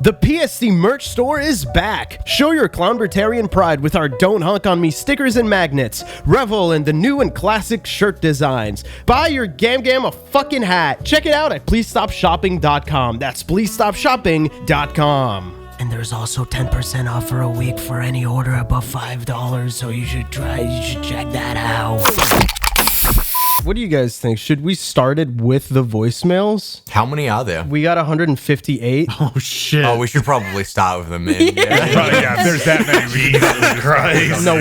The PSD merch store is back! Show your Clownbertarian pride with our Don't Hunk on Me stickers and magnets. Revel in the new and classic shirt designs. Buy your Gam a fucking hat. Check it out at pleasestopshopping.com. That's pleasestopshopping.com. And there's also 10% off for a week for any order above $5, so you should check that out. What do you guys think? Should we start it with the voicemails? How many are there? We got 158. Oh, shit. Oh, we should probably start with them. Yeah. Yeah, if there's that many, Jesus Christ. No,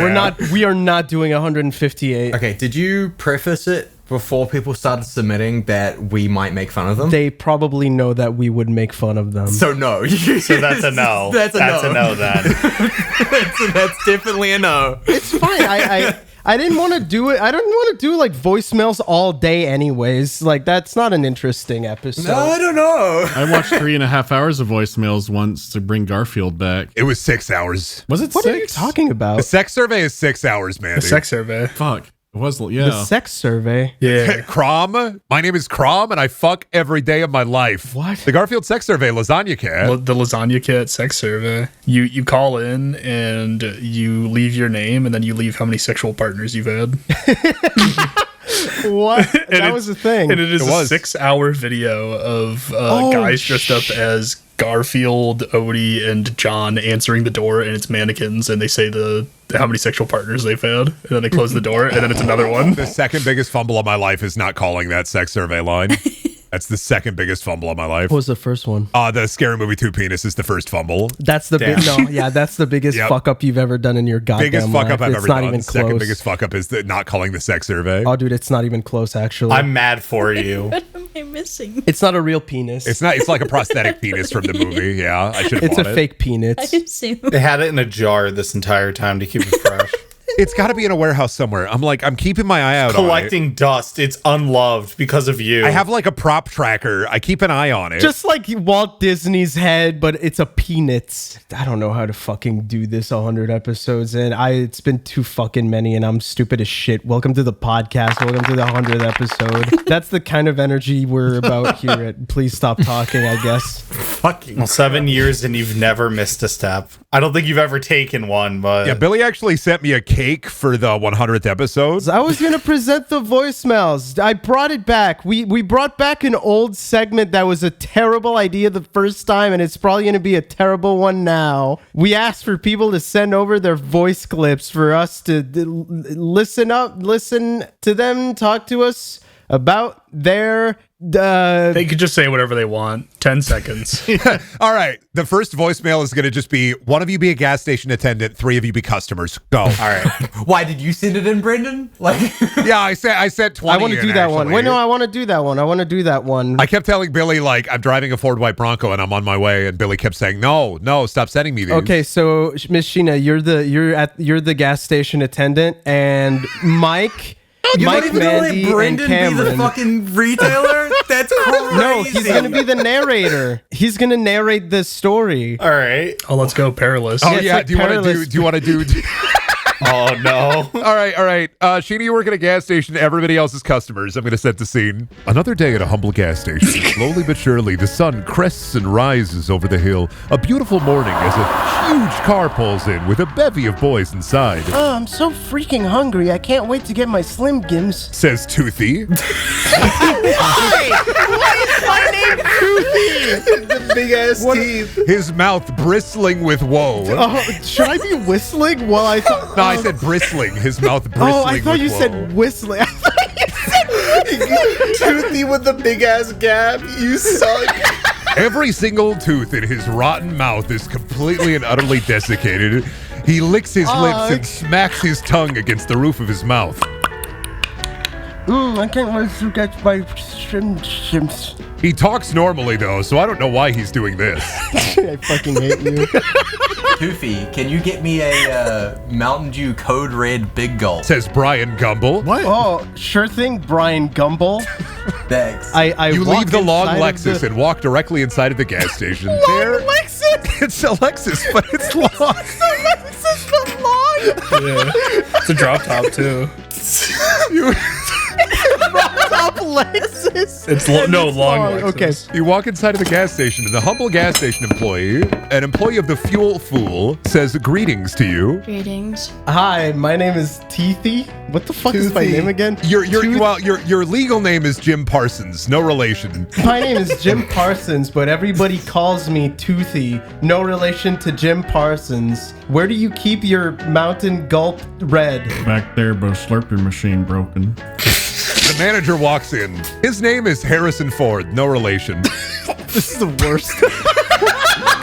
we are not doing 158. Okay, did you preface it before people started submitting that we might make fun of them? They probably know that we would make fun of them. So no. So that's a no. That's a no then. that's definitely a no. It's fine. I didn't want to do it. I don't want to do like voicemails all day anyways. Like that's not an interesting episode. No, I don't know. I watched 3.5 hours of voicemails once to bring Garfield back. It was 6 hours. Was it What 6? are you talking about? The sex survey is 6 hours, man. The sex survey. Fuck. It was, yeah. The sex survey. Yeah. Crom. My name is Crom, and I fuck every day of my life. What? The Garfield sex survey, lasagna cat. The lasagna kit sex survey. You call in and you leave your name and then you leave how many sexual partners you've had. What? That was a thing. And it is It a was. 6-hour video of guys dressed up as Garfield, Odie, and John answering the door, and it's mannequins, and they say how many sexual partners they've had, and then they close the door, and then it's another one. The second biggest fumble of my life is not calling that sex survey line. That's the second biggest fumble of my life. What was the first one? The Scary Movie 2 penis is the first fumble. That's the that's the biggest Yep. fuck up you've ever done in your goddamn Biggest fuck up life. I've It's ever not done. even The second close. biggest fuck up is not calling the sex survey. Oh, dude, it's not even close. Actually, I'm mad for you. What am I missing? It's not a real penis. It's not. It's like a prosthetic penis from the movie. Yeah, I should have It's a bought it. fake penis. I assume. They had it in a jar this entire time to keep it fresh. It's got to be in a warehouse somewhere. I'm keeping my eye out on it. Collecting dust. It's unloved because of you. I have like a prop tracker. I keep an eye on it. Just like Walt Disney's head, but it's a peanuts. I don't know how to fucking do this 100 episodes in. It's been too fucking many and I'm stupid as shit. Welcome to the podcast. Welcome to the 100th episode. That's the kind of energy we're about here at Please Stop Talking, I guess. fucking. Well, 7 years and you've never missed a step. I don't think you've ever taken one, but yeah, Billy actually sent me a cake for the 100th episode. I was going to present the voicemails. I brought it back. We brought back an old segment that was a terrible idea the first time, and it's probably going to be a terrible one now. We asked for people to send over their voice clips for us to listen to them talk to us about their... They could just say whatever they want. 10 seconds. All right. The first voicemail is going to just be, one of you be a gas station attendant, 3 of you be customers. Go. All right. Why did you send it in, Brendan? Like, Yeah, I said 20. I want to do that one. actually. Wait, no, I want to do that one. I kept telling Billy, like, I'm driving a Ford White Bronco and I'm on my way, and Billy kept saying, no, stop sending me these. Okay, so Miss Sheena, you're the gas station attendant, and Mike, Mandy, and Brendan Cameron. be the fucking retailer? That's crazy. No, he's gonna be the narrator. He's gonna narrate this story. all right. Oh, let's go, Perilous. Oh, Yeah, it's yeah. like Do you want to do? Oh no. All right. Sheena, you work at a gas station. Everybody else is customers. I'm going to set the scene. Another day at a humble gas station. Slowly but surely, the sun crests and rises over the hill. A beautiful morning as a huge car pulls in with a bevy of boys inside. Oh, I'm so freaking hungry. I can't wait to get my Slim Gims. Says Toothy. The big ass teeth. His mouth bristling with woe. Oh, should I be whistling? Well, I thought. No, I said bristling. His mouth bristling. Oh, I thought with you woe. said whistling. Toothy with the big ass gap. You suck. Every single tooth in his rotten mouth is completely and utterly desiccated. He licks his lips and smacks his tongue against the roof of his mouth. I can't wait to get my shrimps. He talks normally, though, so I don't know why he's doing this. I fucking hate you. Goofy, can you get me a Mountain Dew Code Red Big Gulp? Says Brian Gumble. What? Oh, sure thing, Brian Gumble. Thanks. You walk leave the long inside of Lexus and walk directly inside of the gas station. Lexus! It's a Lexus, but it's long. Lexus the long! Yeah. It's a drop top, too. You- up Lexus. It's long Okay. Lexus. You walk inside of the gas station, and the humble gas station employee, an employee of the Fuel Fool, says greetings to you. Greetings. Hi, my name is Teethy. What the fuck is my name again? Your legal name is Jim Parsons. No relation. My name is Jim Parsons, but everybody calls me Toothy. No relation to Jim Parsons. Where do you keep your Mountain Gulp Red? Back there, but a Slurpee machine broken. The manager walks in. His name is Harrison Ford. No relation. This is the worst.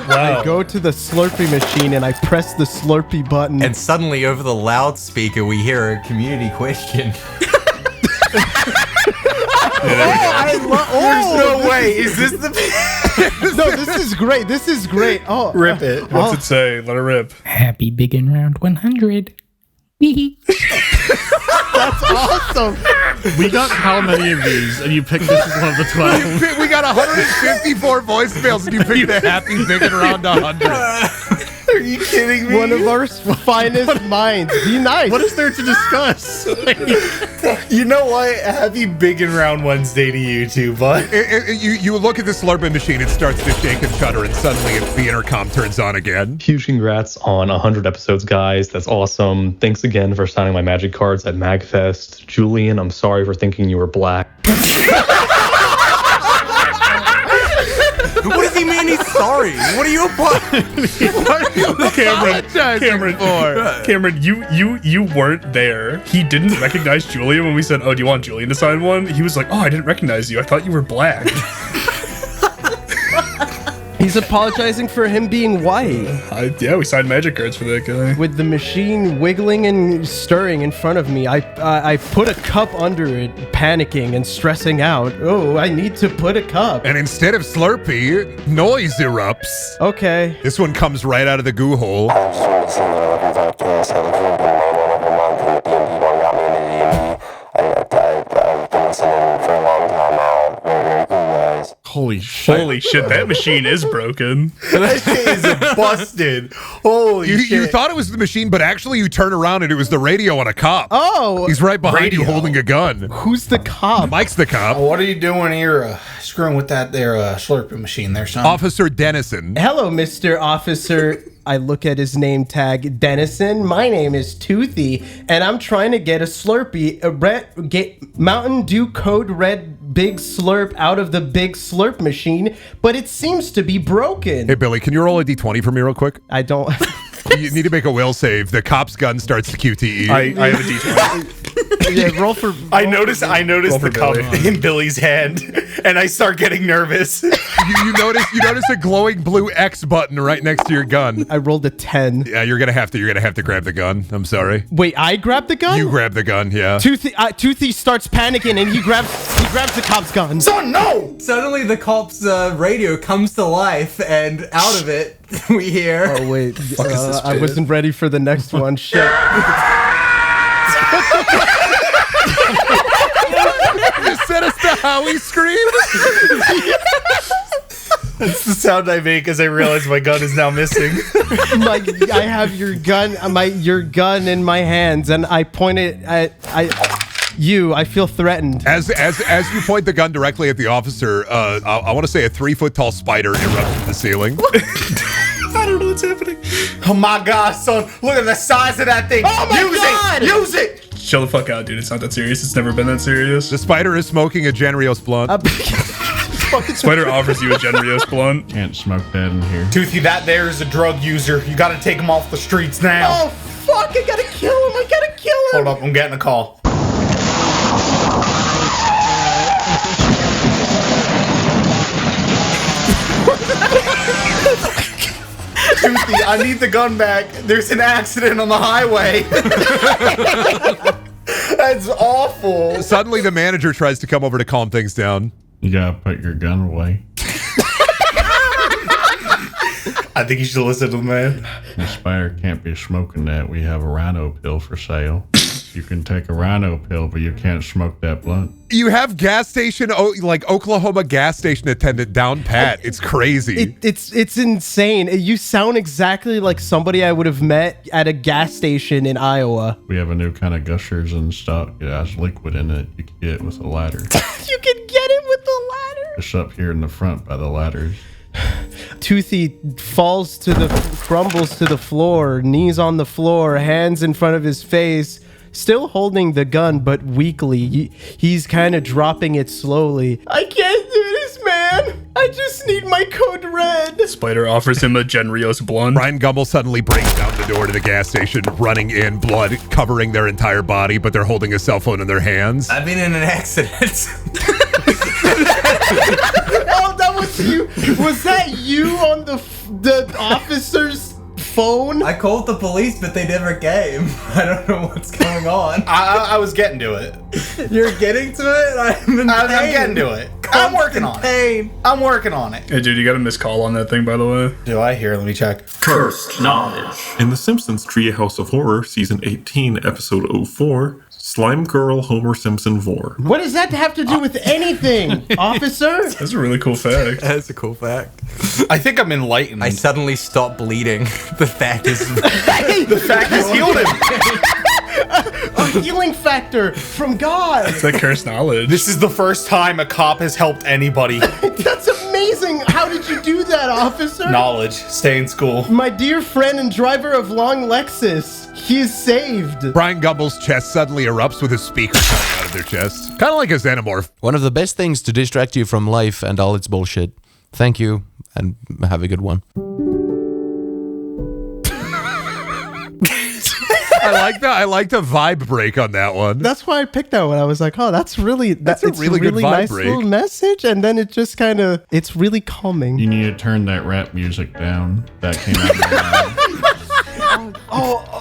Wow. I go to the Slurpee machine and I press the Slurpee button. And suddenly, over the loudspeaker, we hear a community question. There's no way. Is this the? No, this is great. This is great. Oh, Rip it. What's it say? Let it rip. Happy big and round 100. that's awesome. We got how many of these? And you picked this as one of the 12. We got 154 voicemails, and you picked the happy big and round 100. Are you kidding me? One of our finest minds. Be nice. What is there to discuss? You know what? Happy Big and Round Wednesday to you too, bud. You look at the Slurpee machine, it starts to shake and shudder, and suddenly the intercom turns on again. Huge congrats on 100 episodes, guys. That's awesome. Thanks again for signing my magic cards at MagFest. Julian, I'm sorry for thinking you were black. What does he mean he's sorry? What are you Cameron, you weren't there. He didn't recognize Julian when we said, "Oh, do you want Julian to sign one?" He was like, "Oh, I didn't recognize you. I thought you were black." He's apologizing for him being white. Yeah, we signed magic cards for that guy. With the machine wiggling and stirring in front of me, I put a cup under it, panicking and stressing out. Oh, I need to put a cup. And instead of Slurpee, noise erupts. Okay. This one comes right out of the goo hole. I just wanted to say that I love you podcast. I look forward to reminding every month that DMP one got me into D&D. I've been listening for a long time now. Very, very cool, guys. Holy shit. Holy shit, that machine is broken. That shit is busted. Holy shit. You thought it was the machine, but actually you turn around and it was the radio on a cop. Oh. He's right behind you Radio. holding a gun. Who's the cop? Mike's the cop. What are you doing here screwing with that there Slurpee machine there, son? Officer Dennison. Hello, Mr. Officer. I look at his name tag, Dennison. My name is Toothy, and I'm trying to get a Slurpee, Mountain Dew Code Red Big Slurp out of the Big Slurp machine, but it seems to be broken. Hey, Billy, can you roll a D20 for me real quick? I don't... You need to make a will save. The cop's gun starts to QTE. I have a D20. Yeah, roll for... I noticed for the cup Billy. in Billy's hand, and I start getting nervous. you notice a glowing blue X button right next to your gun. I rolled a 10. Yeah, you're gonna have to grab the gun. I'm sorry. Wait, I grabbed the gun? You grab the gun, yeah. Toothy starts panicking, and he grabs the cop's gun. Son, no! Suddenly, the cop's radio comes to life, and out of it, we hear. Oh, wait. is this I shit? wasn't ready for the next one. Shit. You set us to Howie scream. That's the sound I make as I realize my gun is now missing. I have your gun in my hands, and I point it at you. I feel threatened. As you point the gun directly at the officer, I want to say a 3-foot tall spider erupts from the ceiling. I don't know what's happening. Oh my god, son. Look at the size of that thing. Oh my God! Use it! Chill the fuck out, dude. It's not that serious. It's never been that serious. The spider is smoking a Genrios blunt. Spider offers you a Genrios blunt. Can't smoke that in here. Toothy, that there is a drug user. You gotta take him off the streets now. Oh, fuck. I gotta kill him. Hold up, I'm getting a call. Toothy, I need the gun back. There's an accident on the highway. That's awful. Suddenly, the manager tries to come over to calm things down. You gotta put your gun away. I think you should listen to the man. The spider can't be smoking that. We have a rhino pill for sale. You can take a rhino pill, but you can't smoke that blunt. You have gas station, like Oklahoma gas station attendant down pat. It's crazy. It's insane. You sound exactly like somebody I would have met at a gas station in Iowa. We have a new kind of gushers in stock. It has liquid in it. You can get it with a ladder. You can get it with the ladder. Just up here in the front by the ladders. Toothy crumbles to the floor, knees on the floor, hands in front of his face, still holding the gun, but weakly. He's kind of dropping it slowly. I can't do this, man. I just need my code red. Spider offers him a Genrios blunt. Brian Gumbel suddenly breaks down the door to the gas station, running in, blood covering their entire body, but they're holding a cell phone in their hands. I've been in an accident. Oh, that was you. Was that you on the officer's phone? I called the police, but they never came. I don't know what's going on. I was getting to it. You're getting to it? I'm getting to it. I'm working on it. I'm working on it. Hey, dude, you got a missed call on that thing, by the way. Do I? Here, let me check. Cursed knowledge. In The Simpsons Treehouse of Horror, Season 18, Episode 04, Slime Girl Homer Simpson Vor. What does that have to do with anything, officer? That's a really cool fact. That's a cool fact. I think I'm enlightened. I suddenly stopped bleeding. The fact is... The fact has healed him. A healing factor from God. It's like cursed knowledge. This is the first time a cop has helped anybody. That's amazing. How did you do that, officer? Knowledge. Stay in school. My dear friend and driver of long Lexus. He is saved. Brian Gumbel's chest suddenly erupts with a speaker coming out of their chest. Kind of like a xenomorph. One of the best things to distract you from life and all its bullshit. Thank you, and have a good one. I like the vibe break on that one. That's why I picked that one. I was like, oh, that's a really good vibe nice break. little message. And then it just kind of, it's really calming. You need to turn that rap music down. That came out of my mouth.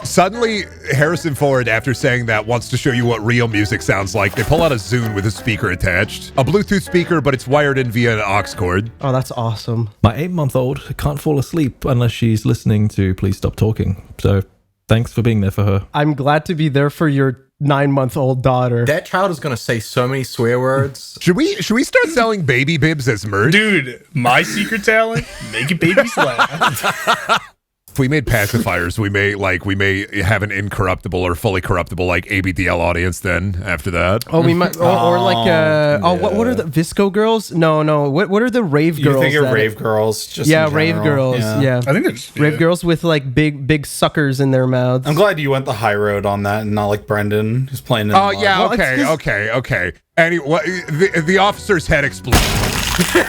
Suddenly, Harrison Ford, after saying that, wants to show you what real music sounds like. They pull out a Zune with a speaker attached. A Bluetooth speaker, but it's wired in via an aux cord. Oh, that's awesome. My 8-month-old can't fall asleep unless she's listening to Please Stop Talking. So thanks for being there for her. I'm glad to be there for your 9-month-old daughter. That child is going to say so many swear words. Should we start selling baby bibs as merch? Dude, my secret talent, making babies laugh. If we made pacifiers, we may have an incorruptible or fully corruptible like ABDL audience then after that. Oh, we might, or like, what are the Visco girls? No. What are the rave girls? You think of rave girls? Just in rave general? girls. Yeah. I think there's Rave girls with like big suckers in their mouths. I'm glad you went the high road on that and not like Brendan who's playing in Oh the yeah, mod. okay. Anyway, the officer's head explodes.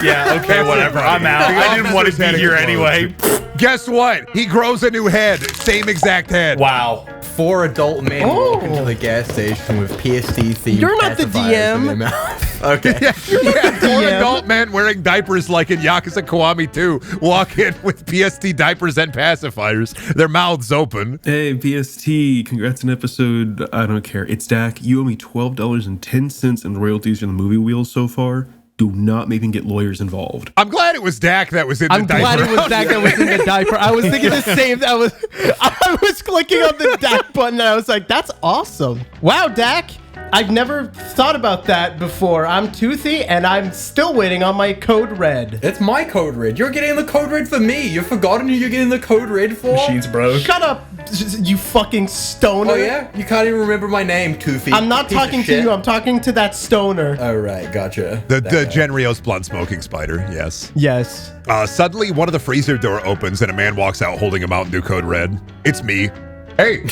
Yeah, okay, whatever. I'm out. I didn't want to be here anyway. Guess what? He grows a new head. Same exact head. Wow. 4 adult men walk into the gas station with PSD themed You're not the pacifiers in DM. their mouth. Okay. Yeah, 4 adult men wearing diapers like in Yakuza Kiwami 2 walk in with PSD diapers and pacifiers. Their mouths open. Hey, PST, congrats on episode, I don't care. It's Dak. You owe me $12.10 in royalties on the movie wheel so far. Do not make me get lawyers involved. I'm glad it was Dak that was in the diaper. I'm glad it was Dak that was in the diaper. I was thinking the same. I was clicking on the Dak button and I was like, that's awesome. Wow, Dak. I've never thought about that before. I'm toothy and I'm still waiting on my code red. It's my code red. You're getting the code red for me. You've forgotten who you're getting the code red for? Machine's broke. Shut up, you fucking stoner. Oh yeah? You can't even remember my name, Toothy. I'm not Piece of talking to shit. you. I'm talking to that stoner. Oh, right. Gotcha. The Genrios blunt smoking spider, yes. Yes. Suddenly, one of the freezer door opens and a man walks out holding a Mountain Dew Code Red. It's me. Hey,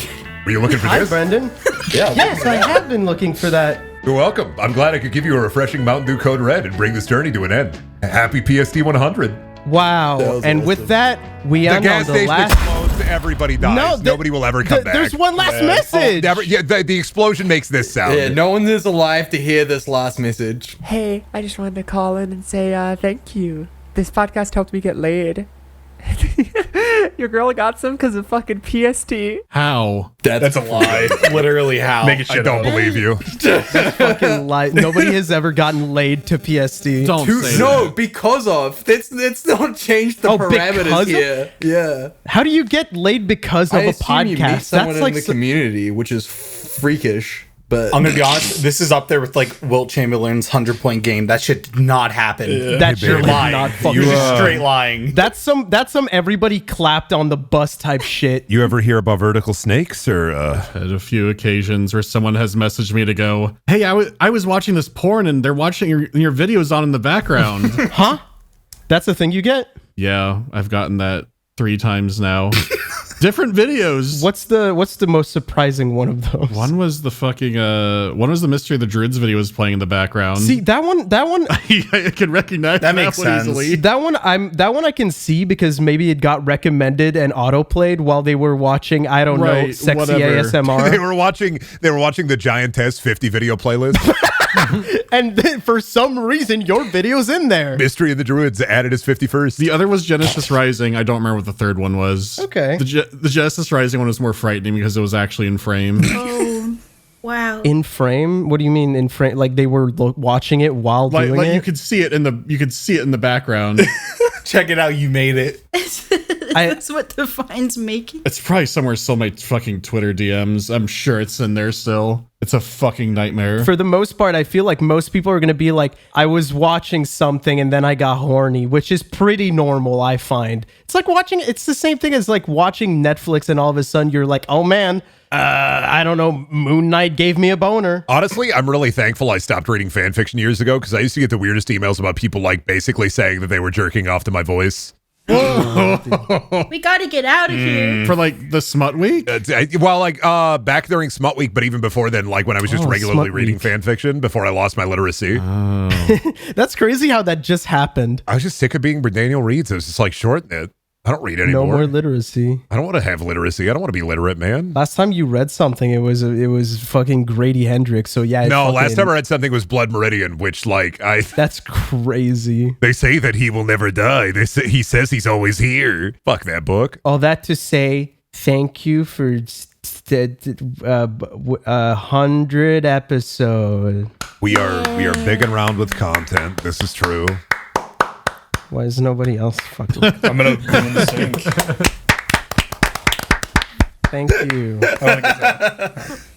were you looking for Hi, this? Brendan. Yeah. Yes, I have been looking for that. You're welcome. I'm glad I could give you a refreshing Mountain Dew Code Red and bring this journey to an end. Happy PST 100. Wow. And awesome. with that, we The end gas on the station last... explodes. Everybody dies. Nobody will ever come back. There's one last message. Never, yeah, the explosion makes this sound. Yeah, no one is alive to hear this last message. Hey, I just wanted to call in and say thank you. This podcast helped me get laid. Your girl got some because of fucking PST. How? That's a lie. Literally how? Make it shit I don't up. believe you. Fucking lie. Nobody has ever gotten laid to PST. Don't say No, that. because of. Let's not change the parameters because of? here. Yeah. How do you get laid because of I a assume you meet podcast? someone That's like in the community, which is freakish. But I'm gonna be honest, this is up there with like Wilt Chamberlain's 100-point game. That shit did not happen. That shit You're did lying. not fucking You're just happen. straight lying. That's some everybody clapped on the bus type shit. You ever hear about vertical snakes or Had a few occasions where someone has messaged me to go, hey, I was watching this porn and they're watching your videos on in the background. Huh? That's the thing you get? Yeah, I've gotten that 3 times now. Different videos. What's the most surprising one of those? One was the fucking one was the Mystery of the Druids video was playing in the background. See, that one I can recognize that makes one sense. easily. that one I can see because maybe it got recommended and autoplayed while they were watching, I don't know, Right, sexy whatever. ASMR. they were watching the Giantess 50 video playlist. And then for some reason your video's in there. Mystery of the Druids added as 51st. The other was Genesis Rising. I don't remember what the third one was. Okay. The Genesis Rising one was more frightening because it was actually in frame. Oh, wow. In frame? What do you mean in frame? Like they were watching it while doing it? You could see it in the background. Check it out, you made it. That's what defines making. It's probably somewhere still in my fucking Twitter DMs. I'm sure it's in there still. It's a fucking nightmare. For the most part, I feel like most people are going to be like, I was watching something and then I got horny, which is pretty normal, I find. It's the same thing as like watching Netflix and all of a sudden you're like, oh man, I don't know, Moon Knight gave me a boner. Honestly, I'm really thankful I stopped reading fan fiction years ago because I used to get the weirdest emails about people like basically saying that they were jerking off to my voice. We gotta get out of here. For like the Smut Week? Back during Smut Week, but even before then, like when I was just regularly Smut reading Week. fan fiction before I lost my literacy. That's crazy how that just happened. I was just sick of being Brendaniel reads. I was just like, shorten it. I don't read anymore. No more literacy. I don't want to have literacy. I don't want to be literate, man. Last time you read something, it was fucking Grady Hendrix. So yeah. No, last time I read something was Blood Meridian, which That's crazy. They say that he will never die. He says he's always here. Fuck that book. All that to say, thank you for 100 episodes. We are big and round with content. This is true. Why is nobody else fucking? I'm gonna ruin the sync. Thank you.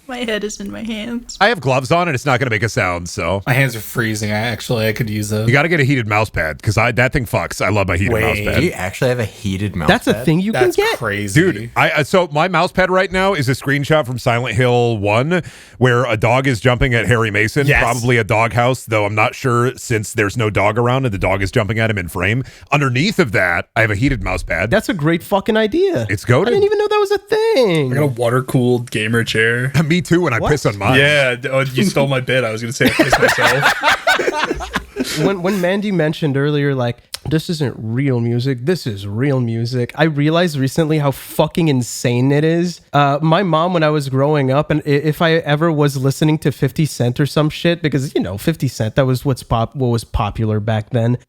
My head is in my hands. I have gloves on and it's not going to make a sound, so. My hands are freezing. I could use those. You got to get a heated mouse pad because that thing fucks. I love my heated mouse pad. Do you actually have a heated mouse That's pad? a thing you can get. Crazy. Dude, so my mouse pad right now is a screenshot from Silent Hill 1 where a dog is jumping at Harry Mason, Yes. probably a doghouse, though I'm not sure since there's no dog around and the dog is jumping at him in frame. Underneath of that, I have a heated mouse pad. That's a great fucking idea. It's goated. I didn't even know that was a thing. I got a water-cooled gamer chair. Me too when I piss on mine. Yeah, you stole my bit. I was going to say I pissed myself. When Mandy mentioned earlier, like, this isn't real music, this is real music, I realized recently how fucking insane it is. My mom, when I was growing up, and if I ever was listening to 50 Cent or some shit, because, 50 Cent, that was what was popular back then.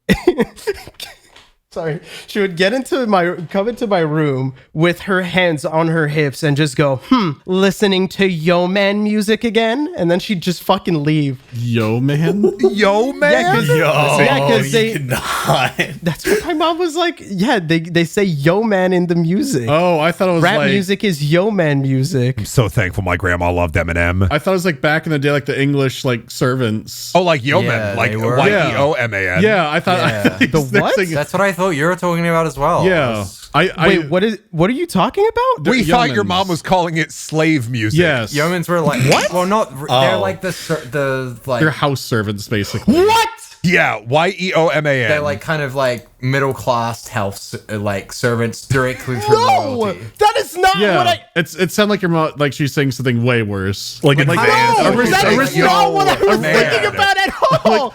Sorry, she would come into my room with her hands on her hips and just go, listening to Yo Man music again, and then she'd just fucking leave. Yo Man? Yo Man? Because you cannot. that's what my mom was like. Yeah, they say Yo Man in the music. Oh, I thought it was Rap like music is Yo Man music. I'm so thankful my grandma loved Eminem. I thought it was like back in the day, like the English like servants. Oh, like Yeoman, Yeah, like they were. Yeoman. Yeah, I thought Yeah. The what? That's what I thought you were talking about as well. Yeah. Wait, what are you talking about? We thought your Yeomans. mom was calling it slave music. Yes. Yeomans were like what? Well, not. They're like the like. They're house servants, basically. What? Yeah, Yeoman. They're like kind of like middle class house like servants directly from No, royalty. that is not Yeah, what I. it sounded like your mom, like she's saying something way worse. Like No, that is not what I was thinking about at all.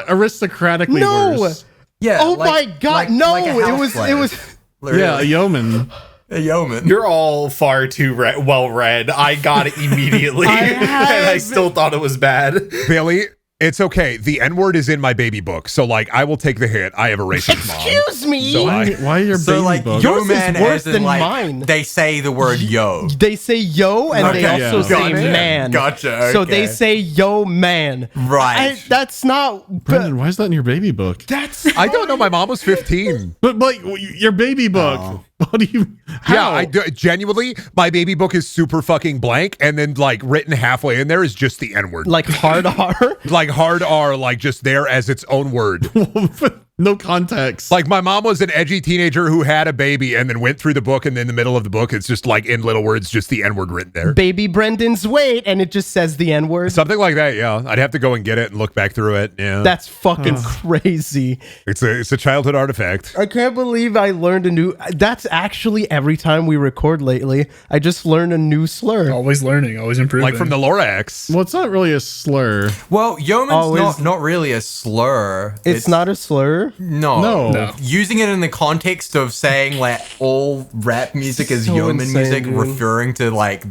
Aristocratically No. worse. Yeah. Oh like- my god, like- no! like a it house was. slave. Yeah, a yeoman. A yeoman. You're all far too well read. I got it immediately, and I still thought it was bad. Billy, it's okay. The N-word is in my baby book, so like I will take the hit. I have a racist mom. Excuse me. So Why are your So baby like book? Yours is yeoman worse as in, than like, mine. They say the word yo. They say yo, and they Okay, also yeah. say Gotcha. man. Gotcha, So they okay. say yo man. Right. That's not. Brendan, why is that in your baby book? That's. I don't know. My mom was 15. But like your baby book. What do you? Yeah, I do, genuinely, my baby book is super fucking blank, and then like written halfway in there is just the N word, like hard R, like hard R, like just there as its own word. No context. Like my mom was an edgy teenager who had a baby and then went through the book, and in the middle of the book, it's just like in little words, just the N word written there. Baby Brendan's weight, and it just says the N word. Something like that. Yeah, I'd have to go and get it and look back through it. Yeah, That's fucking crazy. It's a childhood artifact. I can't believe I learned a new. That's actually every time we record lately, I just learn a new slur. Always learning, always improving. Like from the Lorax. Well, it's not really a slur. Well, yeoman's not really a slur. It's not a slur? No. Using it in the context of saying like all rap music is So yeoman insane, music, dude. referring to like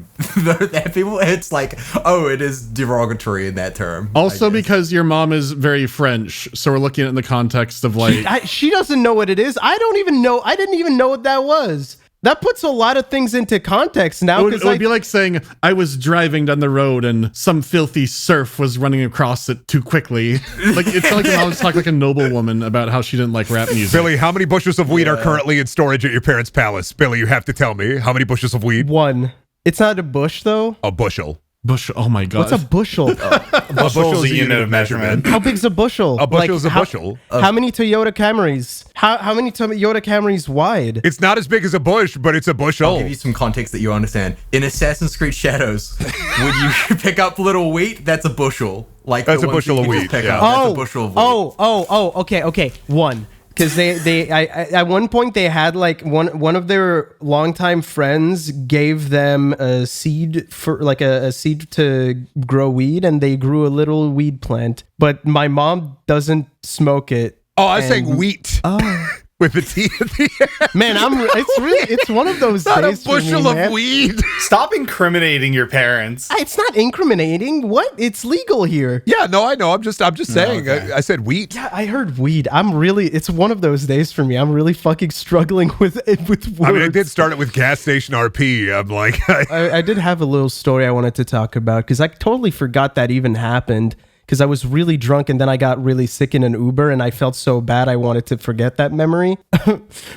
that people, it's like, oh, it is derogatory in that term. Also, because your mom is very French, so we're looking at it in the context of like. She doesn't know what it is. I don't even know. I didn't even know what that was. That puts a lot of things into context now. It would be like saying I was driving down the road and some filthy serf was running across it too quickly. Like it's like your mom's talking like a noble woman about how she didn't like rap music. Billy, how many bushels of weed are currently in storage at your parents' palace? Billy, you have to tell me. How many bushels of weed? One. It's not a bush, though. A bushel. Bushel. Oh my god. What's a bushel? A bushel is a unit of measurement. How big's a bushel? A bushel is a bushel. How many Toyota Camrys? How many Toyota Camrys wide? It's not as big as a bush, but it's a bushel. I'll give you some context that you understand. In Assassin's Creed Shadows, when you pick up little wheat, that's a bushel. Like that's the a ones bushel that of you wheat. just pick Yeah. up. That's a bushel of wheat. Okay. One. Because at one point they had like one of their longtime friends gave them a seed for like a seed to grow weed, and they grew a little weed plant. But my mom doesn't smoke it. Oh, I was saying wheat. Oh. With a T at the end. Man, it's one of those not days a bushel for me, of weed. Stop incriminating your parents. It's not incriminating. What? It's legal here. Yeah, no, I know. I'm just saying. Okay. I said wheat. Yeah, I heard weed. It's one of those days for me. I'm really fucking struggling with words. I mean, I did start it with gas station RP. I'm like, I did have a little story I wanted to talk about because I totally forgot that even happened. Because I was really drunk and then I got really sick in an Uber and I felt so bad I wanted to forget that memory.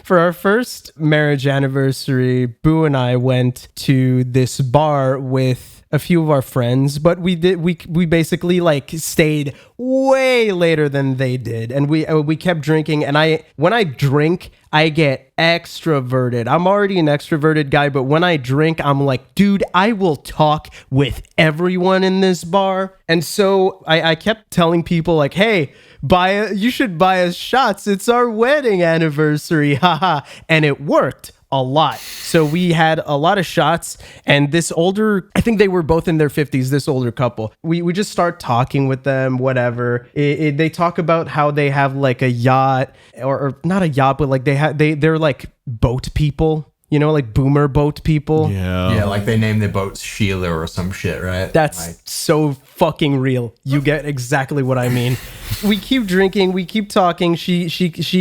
For our first marriage anniversary, Boo and I went to this bar with a few of our friends, but we basically like stayed way later than they did, and we kept drinking. And when I drink, I get extroverted. I'm already an extroverted guy, but when I drink, I'm like, dude, I will talk with everyone in this bar. And so I kept telling people like, hey, you should buy us shots. It's our wedding anniversary, haha. And it worked a lot. So we had a lot of shots, and this older, I think they were both in their 50s, this older couple. We just start talking with them, whatever. They talk about how they have like a yacht, or not a yacht, but like they're like boat people. You know, like boomer boat people. Yeah, like they name their boats Sheila or some shit, right? That's so fucking real. You get exactly what I mean. We keep drinking, we keep talking. She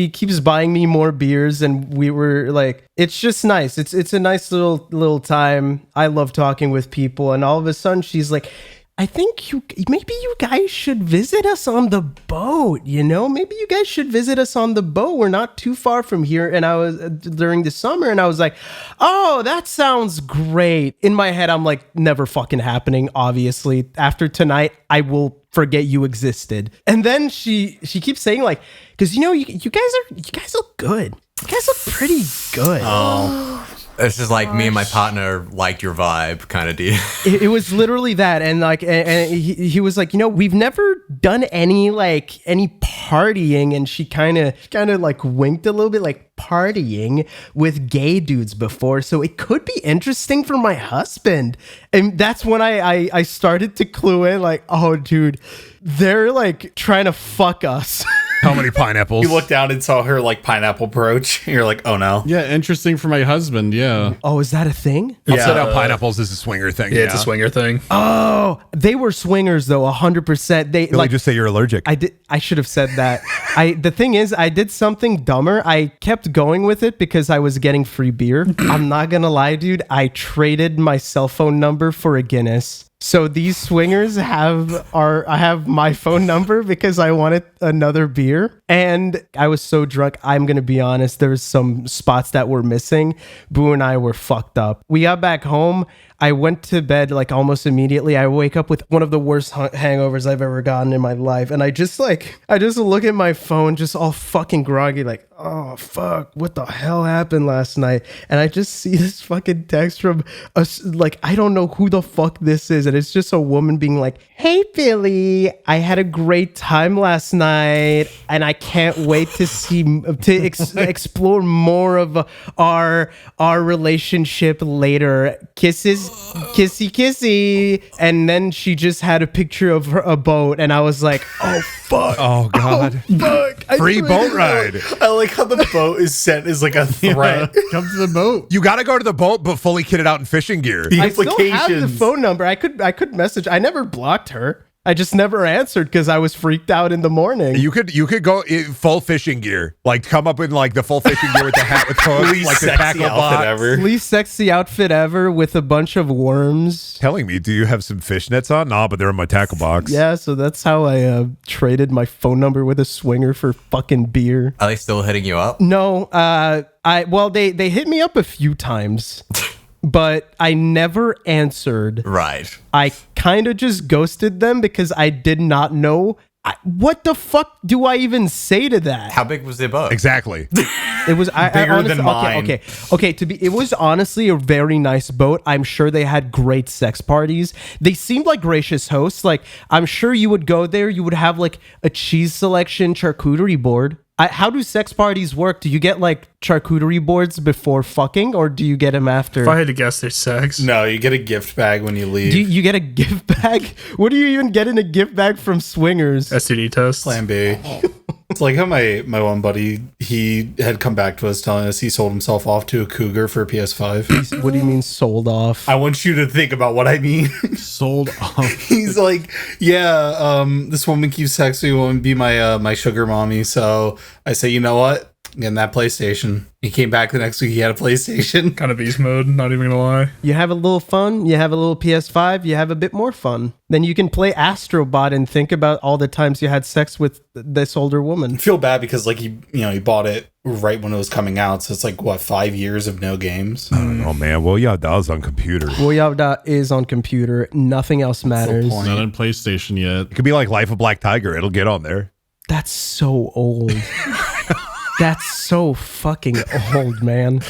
keeps buying me more beers, and we were like, it's just nice. It's a nice little time. I love talking with people, and all of a sudden she's like, I think maybe you guys should visit us on the boat, you know? Maybe you guys should visit us on the boat. We're not too far from here. And I was during the summer, and I was like, oh, that sounds great. In my head, I'm like, never fucking happening, obviously. After tonight, I will forget you existed. And then she keeps saying like, because you know, you guys look good. You guys look pretty good. Oh. It's just like me and my partner liked your vibe kind of deal. It was literally that. And like, and he was like, you know, we've never done any partying. And she kind of like winked a little bit, like partying with gay dudes before. So it could be interesting for my husband. And that's when I started to clue in like, oh dude, they're like trying to fuck us. How many pineapples? You looked down and saw her like pineapple brooch. You're like, oh no. Yeah, interesting for my husband. Yeah. Oh, is that a thing? I'll set out pineapples is a swinger thing. Yeah, it's a swinger thing. Oh, they were swingers though, 100%. They like just say you're allergic. I should have said that. The thing is, I did something dumber. I kept going with it because I was getting free beer. I'm not gonna lie, dude. I traded my cell phone number for a Guinness. So these swingers I have my phone number because I wanted another beer. And I was so drunk, I'm going to be honest, there's some spots that were missing. Boo and I were fucked up. We got back home. I went to bed like almost immediately. I wake up with one of the worst hangovers I've ever gotten in my life. And I just look at my phone just all fucking groggy like, oh fuck, what the hell happened last night? And I just see this fucking text from us, like, I don't know who the fuck this is. And it's just a woman being like, hey Billy, I had a great time last night and I can't wait to explore more of our relationship later. Kisses, kissy kissy. And then she just had a picture of a boat and I was like, oh fuck. Oh god. Oh, fuck. Free boat ride. I like how the boat is sent as like a threat. Come to the boat. You got to go to the boat, but fully kitted out in fishing gear. The I still have the implications. phone number. I could message. I never blocked her. I just never answered because I was freaked out in the morning. You could go in full fishing gear, like come up in like the full fishing gear with the hat with hooks, Least like the sexy tackle outfit box. ever. Least sexy outfit ever with a bunch of worms. Telling me, do you have some fishnets on? Nah, but they're in my tackle box. Yeah, so that's how I traded my phone number with a swinger for fucking beer. Are they still hitting you up? No, they hit me up a few times. But I never answered. Right. I kind of just ghosted them because I did not know. What the fuck do I even say to that? How big was their boat? Exactly. It was Bigger honestly, than mine. Okay. It was honestly a very nice boat. I'm sure they had great sex parties. They seemed like gracious hosts. Like, I'm sure you would go there. You would have like a cheese selection charcuterie board. How do sex parties work? Do you get like charcuterie boards before fucking, or do you get them after? If I had to guess, there's sex. No, you get a gift bag when you leave. Do you get a gift bag? What do you even get in a gift bag from swingers? STD test. Plan B. It's like how my one buddy, he had come back to us telling us he sold himself off to a cougar for a PS5. What do you mean sold off? I want you to think about what I mean. Sold off. He's like, yeah, this woman keeps texting me, wanting to be my sugar mommy. So I say, you know what? Getting that PlayStation. He came back the next week. He had a PlayStation. Kind of beast mode. Not even gonna lie. You have a little fun. You have a little PS5. You have a bit more fun. Then you can play Astrobot and think about all the times you had sex with this older woman. I feel bad because like he bought it right when it was coming out. So it's like what, 5 years of no games. Oh man, well yeah, that was on computer. Woyavda is on computer. Nothing else matters. point. Not on PlayStation yet. It could be like Life of Black Tiger. It'll get on there. That's so old. That's so fucking old, man.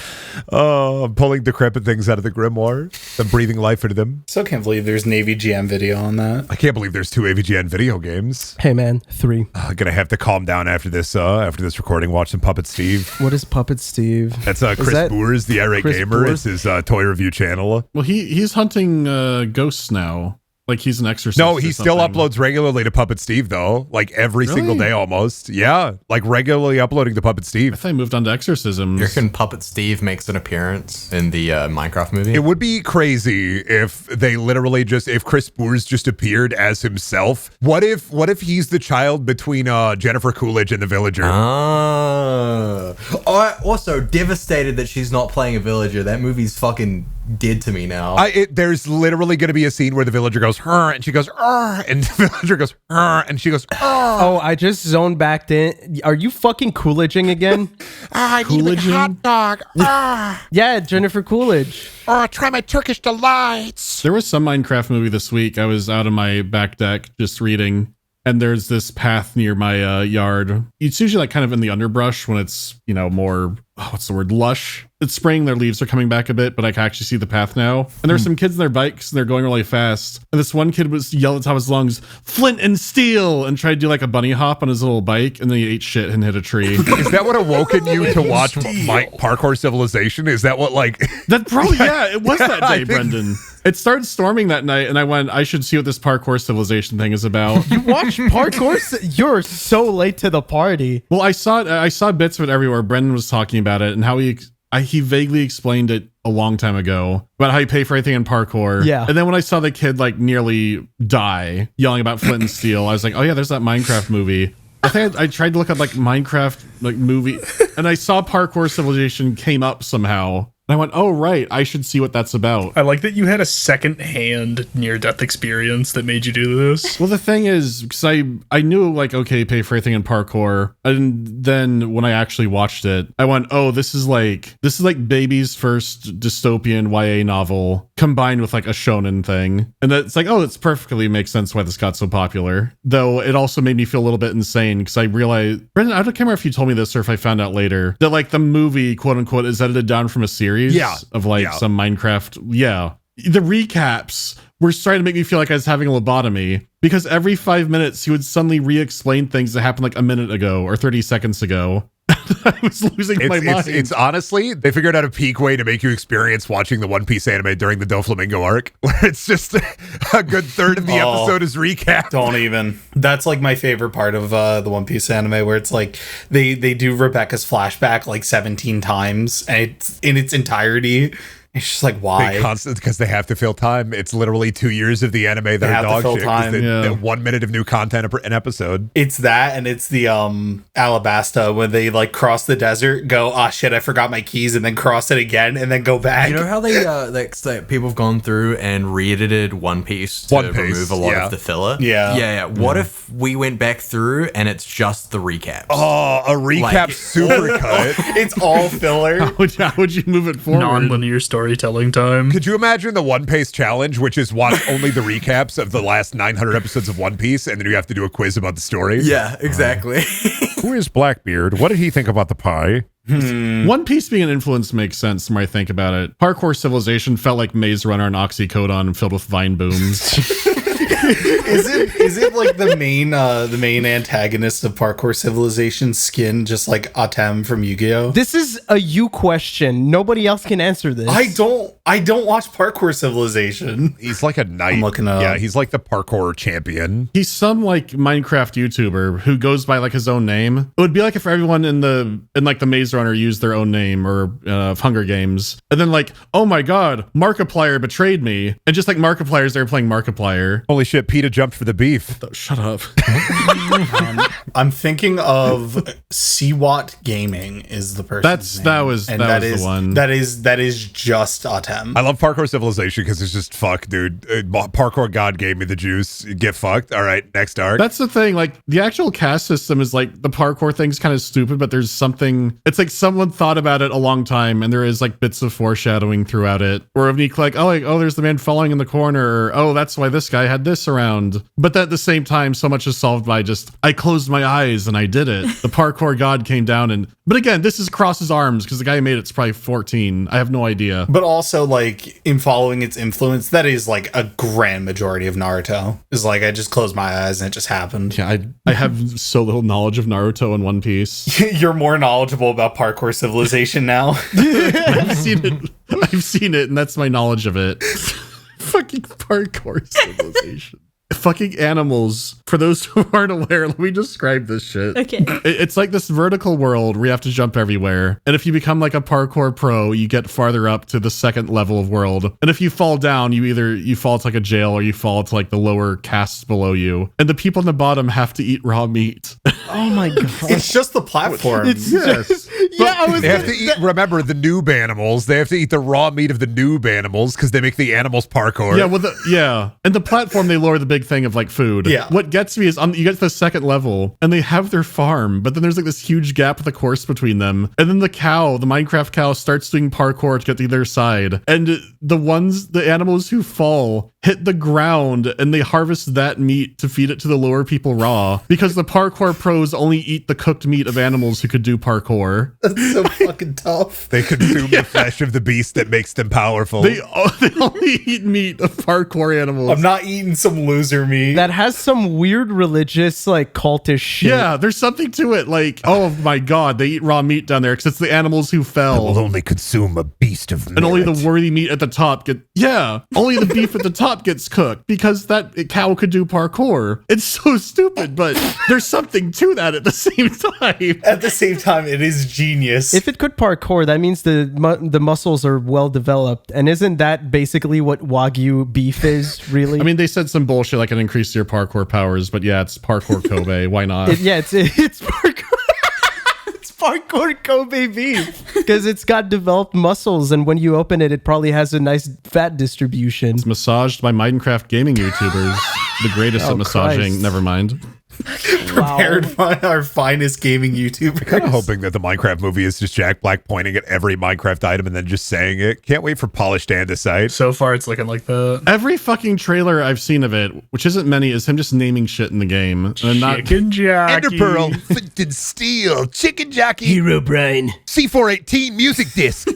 Oh, I'm pulling decrepit things out of the grimoire. I'm breathing life into them. Still can't believe there's Navy GM video on that. I can't believe there's 2 AVGN video games. Hey, man, 3. I'm gonna have to calm down after this recording. Watch some Puppet Steve. What is Puppet Steve? That's Chris Boers, the irate Chris gamer. Boers? It's his toy review channel. Well, he's hunting ghosts now. Like he's an exorcist. No, or he still something. uploads regularly to Puppet Steve though, like every Really? single day almost. Yeah, like regularly uploading to Puppet I Steve. thought he moved on to exorcisms. You reckon Puppet Steve makes an appearance in the Minecraft movie? It would be crazy if they literally if Chris Boers just appeared as himself. What if he's the child between Jennifer Coolidge and the Villager? Oh, also devastated that she's not playing a villager. That movie's fucking dead to me now. There's literally going to be a scene where the Villager goes, "Her," and she goes, and the Villager goes, "Her," and she goes, Oh, I just zoned back in. Are you fucking Coolidging again? I need a hot dog. Yeah, Jennifer Coolidge. Try my Turkish delights. There was some Minecraft movie this week. I was out on my back deck just reading, and there's this path near my yard. It's usually like kind of in the underbrush when it's, more, what's the word, lush. It's spring, their leaves are coming back a bit, but I can actually see the path now. And there's some kids on their bikes, and they're going really fast. And this one kid was yelling at the top of his lungs, "Flint and steel!" and tried to do like a bunny hop on his little bike, and then he ate shit and hit a tree. Is that what awoken you to watch Parkour Civilization? Is that what That probably, yeah, it was that I day, think- Brendan. It started storming that night, and I went, I should see what this Parkour Civilization thing is about. You watch Parkour? You're so late to the party. Well, I saw bits of it everywhere. Brendan was talking about it and how he vaguely explained it a long time ago about how you pay for everything in parkour. Yeah. And then when I saw the kid nearly die yelling about Flint and Steel, I was like, oh yeah, there's that Minecraft movie. I think I tried to look up Minecraft movie, and I saw Parkour Civilization came up somehow. And I went, oh, right, I should see what that's about. I like that you had a second-hand near-death experience that made you do this. Well, the thing is, because I knew, like, okay, pay for everything in parkour. And then when I actually watched it, I went, oh, this is like Baby's first dystopian YA novel combined with, like, a shonen thing. And it's like, oh, it's perfectly makes sense why this got so popular. Though it also made me feel a little bit insane because I realized, Brendan, I don't remember if you told me this or if I found out later, that, like, the movie, quote unquote, is edited down from a series of, like, some Minecraft. Yeah. The recaps were starting to make me feel like I was having a lobotomy because every 5 minutes he would suddenly re-explain things that happened like a minute ago or 30 seconds ago. I was losing my mind. It's honestly, they figured out a peak way to make you experience watching the One Piece anime during the Doflamingo arc, where it's just a good third of the episode is recap. Don't even. That's like my favorite part of the One Piece anime, where it's like they do Rebecca's flashback like 17 times, and it's in its entirety. It's just like, why? Because they have to fill time. It's literally 2 years of the anime that are dog shit. They 1 minute of new content an episode. It's that, and it's the Alabasta when they like cross the desert, go, oh shit, I forgot my keys, and then cross it again, and then go back. You know how they people have gone through and re-edited One Piece to remove a lot of the filler? Yeah. What if we went back through and it's just the recaps? Oh, a recap supercut. It's all filler. How would you move it forward? Non-linear storytelling time. Could you imagine the One Piece challenge, which is watch only the recaps of the last 900 episodes of One Piece, and then you have to do a quiz about the story? Yeah, exactly. Who is Blackbeard? What did he think about the pie? One Piece being an influence makes sense the more I think about it. Parkour Civilization felt like Maze Runner and Oxycodone filled with vine booms. Is it like the main antagonist of Parkour Civilization skin just like Atem from Yu-Gi-Oh? This is a you question. Nobody else can answer this. I don't watch Parkour Civilization. He's like a knight. I'm looking up. Yeah, he's like the parkour champion. He's some like Minecraft YouTuber who goes by like his own name. It would be like if everyone in like the Maze Runner used their own name or Hunger Games, and then like, oh my god, Markiplier betrayed me, and just like Markiplier's there playing Markiplier. Holy shit, PETA jumped for the beef. Shut up. I'm thinking of Yacht Gaming is the person. That was the one. That is just Atem. I love Parkour Civilization because it's just fuck, dude. Parkour God gave me the juice. Get fucked. All right, next arc. That's the thing. Like the actual cast system is like the parkour thing's kind of stupid, but there's something. It's like someone thought about it a long time, and there is like bits of foreshadowing throughout it. Or if you like, oh, there's the man falling in the corner. Or, oh, that's why this guy had this around. But at the same time, so much is solved by just I closed my eyes and I did it. The parkour god came down and. But again, this is crosses arms because the guy who made it's probably 14. I have no idea. But also, like, in following its influence, that is like a grand majority of Naruto. Is like I just closed my eyes and it just happened. Yeah, I have so little knowledge of Naruto and One Piece. You're more knowledgeable about Parkour Civilization now. I've seen it, and that's my knowledge of it. Fucking Parkour Civilization. Fucking animals. For those who aren't aware, let me describe this shit. Okay. It's like this vertical world where you have to jump everywhere. And if you become like a parkour pro, you get farther up to the second level of world. And if you fall down, you fall to like a jail or you fall to like the lower castes below you. And the people on the bottom have to eat raw meat. Oh my god. It's just the platform. It's just, they have to eat, remember, the noob animals. They have to eat the raw meat of the noob animals because they make the animals parkour. Yeah, well, and the platform, they lower the big thing of like food. Yeah. What gets me is you get to the second level and they have their farm, but then there's like this huge gap with the course between them. And then the Minecraft cow starts doing parkour to get to the other side. And the animals who fall hit the ground and they harvest that meat to feed it to the lower people raw because the parkour pros only eat the cooked meat of animals who could do parkour. That's so fucking tough. They consume the flesh of the beast that makes them powerful. They only eat meat of parkour animals. I'm not eating some loser meat. That has some weird religious, like, cultish shit. Yeah, there's something to it. Like, oh my god, they eat raw meat down there because it's the animals who fell. I will only consume a beast of meat. And only the worthy meat at the top only the beef at the top gets cooked because that cow could do parkour. It's so stupid, but there's something to that at the same time. At the same time, it is genius. If it could parkour, that means the muscles are well developed. And isn't that basically what Wagyu beef is, really? I mean, they said some bullshit like it increased your parkour powers, but yeah, it's parkour Kobe. Why not? It's parkour. It's hardcore Kobe beef because it's got developed muscles, and when you open it, it probably has a nice fat distribution. It's massaged by Minecraft gaming YouTubers, the greatest at massaging. Christ. Never mind. Prepared by our finest gaming YouTubers. Kind of hoping that the Minecraft movie is just Jack Black pointing at every Minecraft item and then just saying it. Can't wait for Polished Andesite. So far, it's looking like that. Every fucking trailer I've seen of it, which isn't many, is him just naming shit in the game. And Chicken jockey. Enderpearl, Flint Steel, Chicken Jockey, Hero Brain, C418 music disc.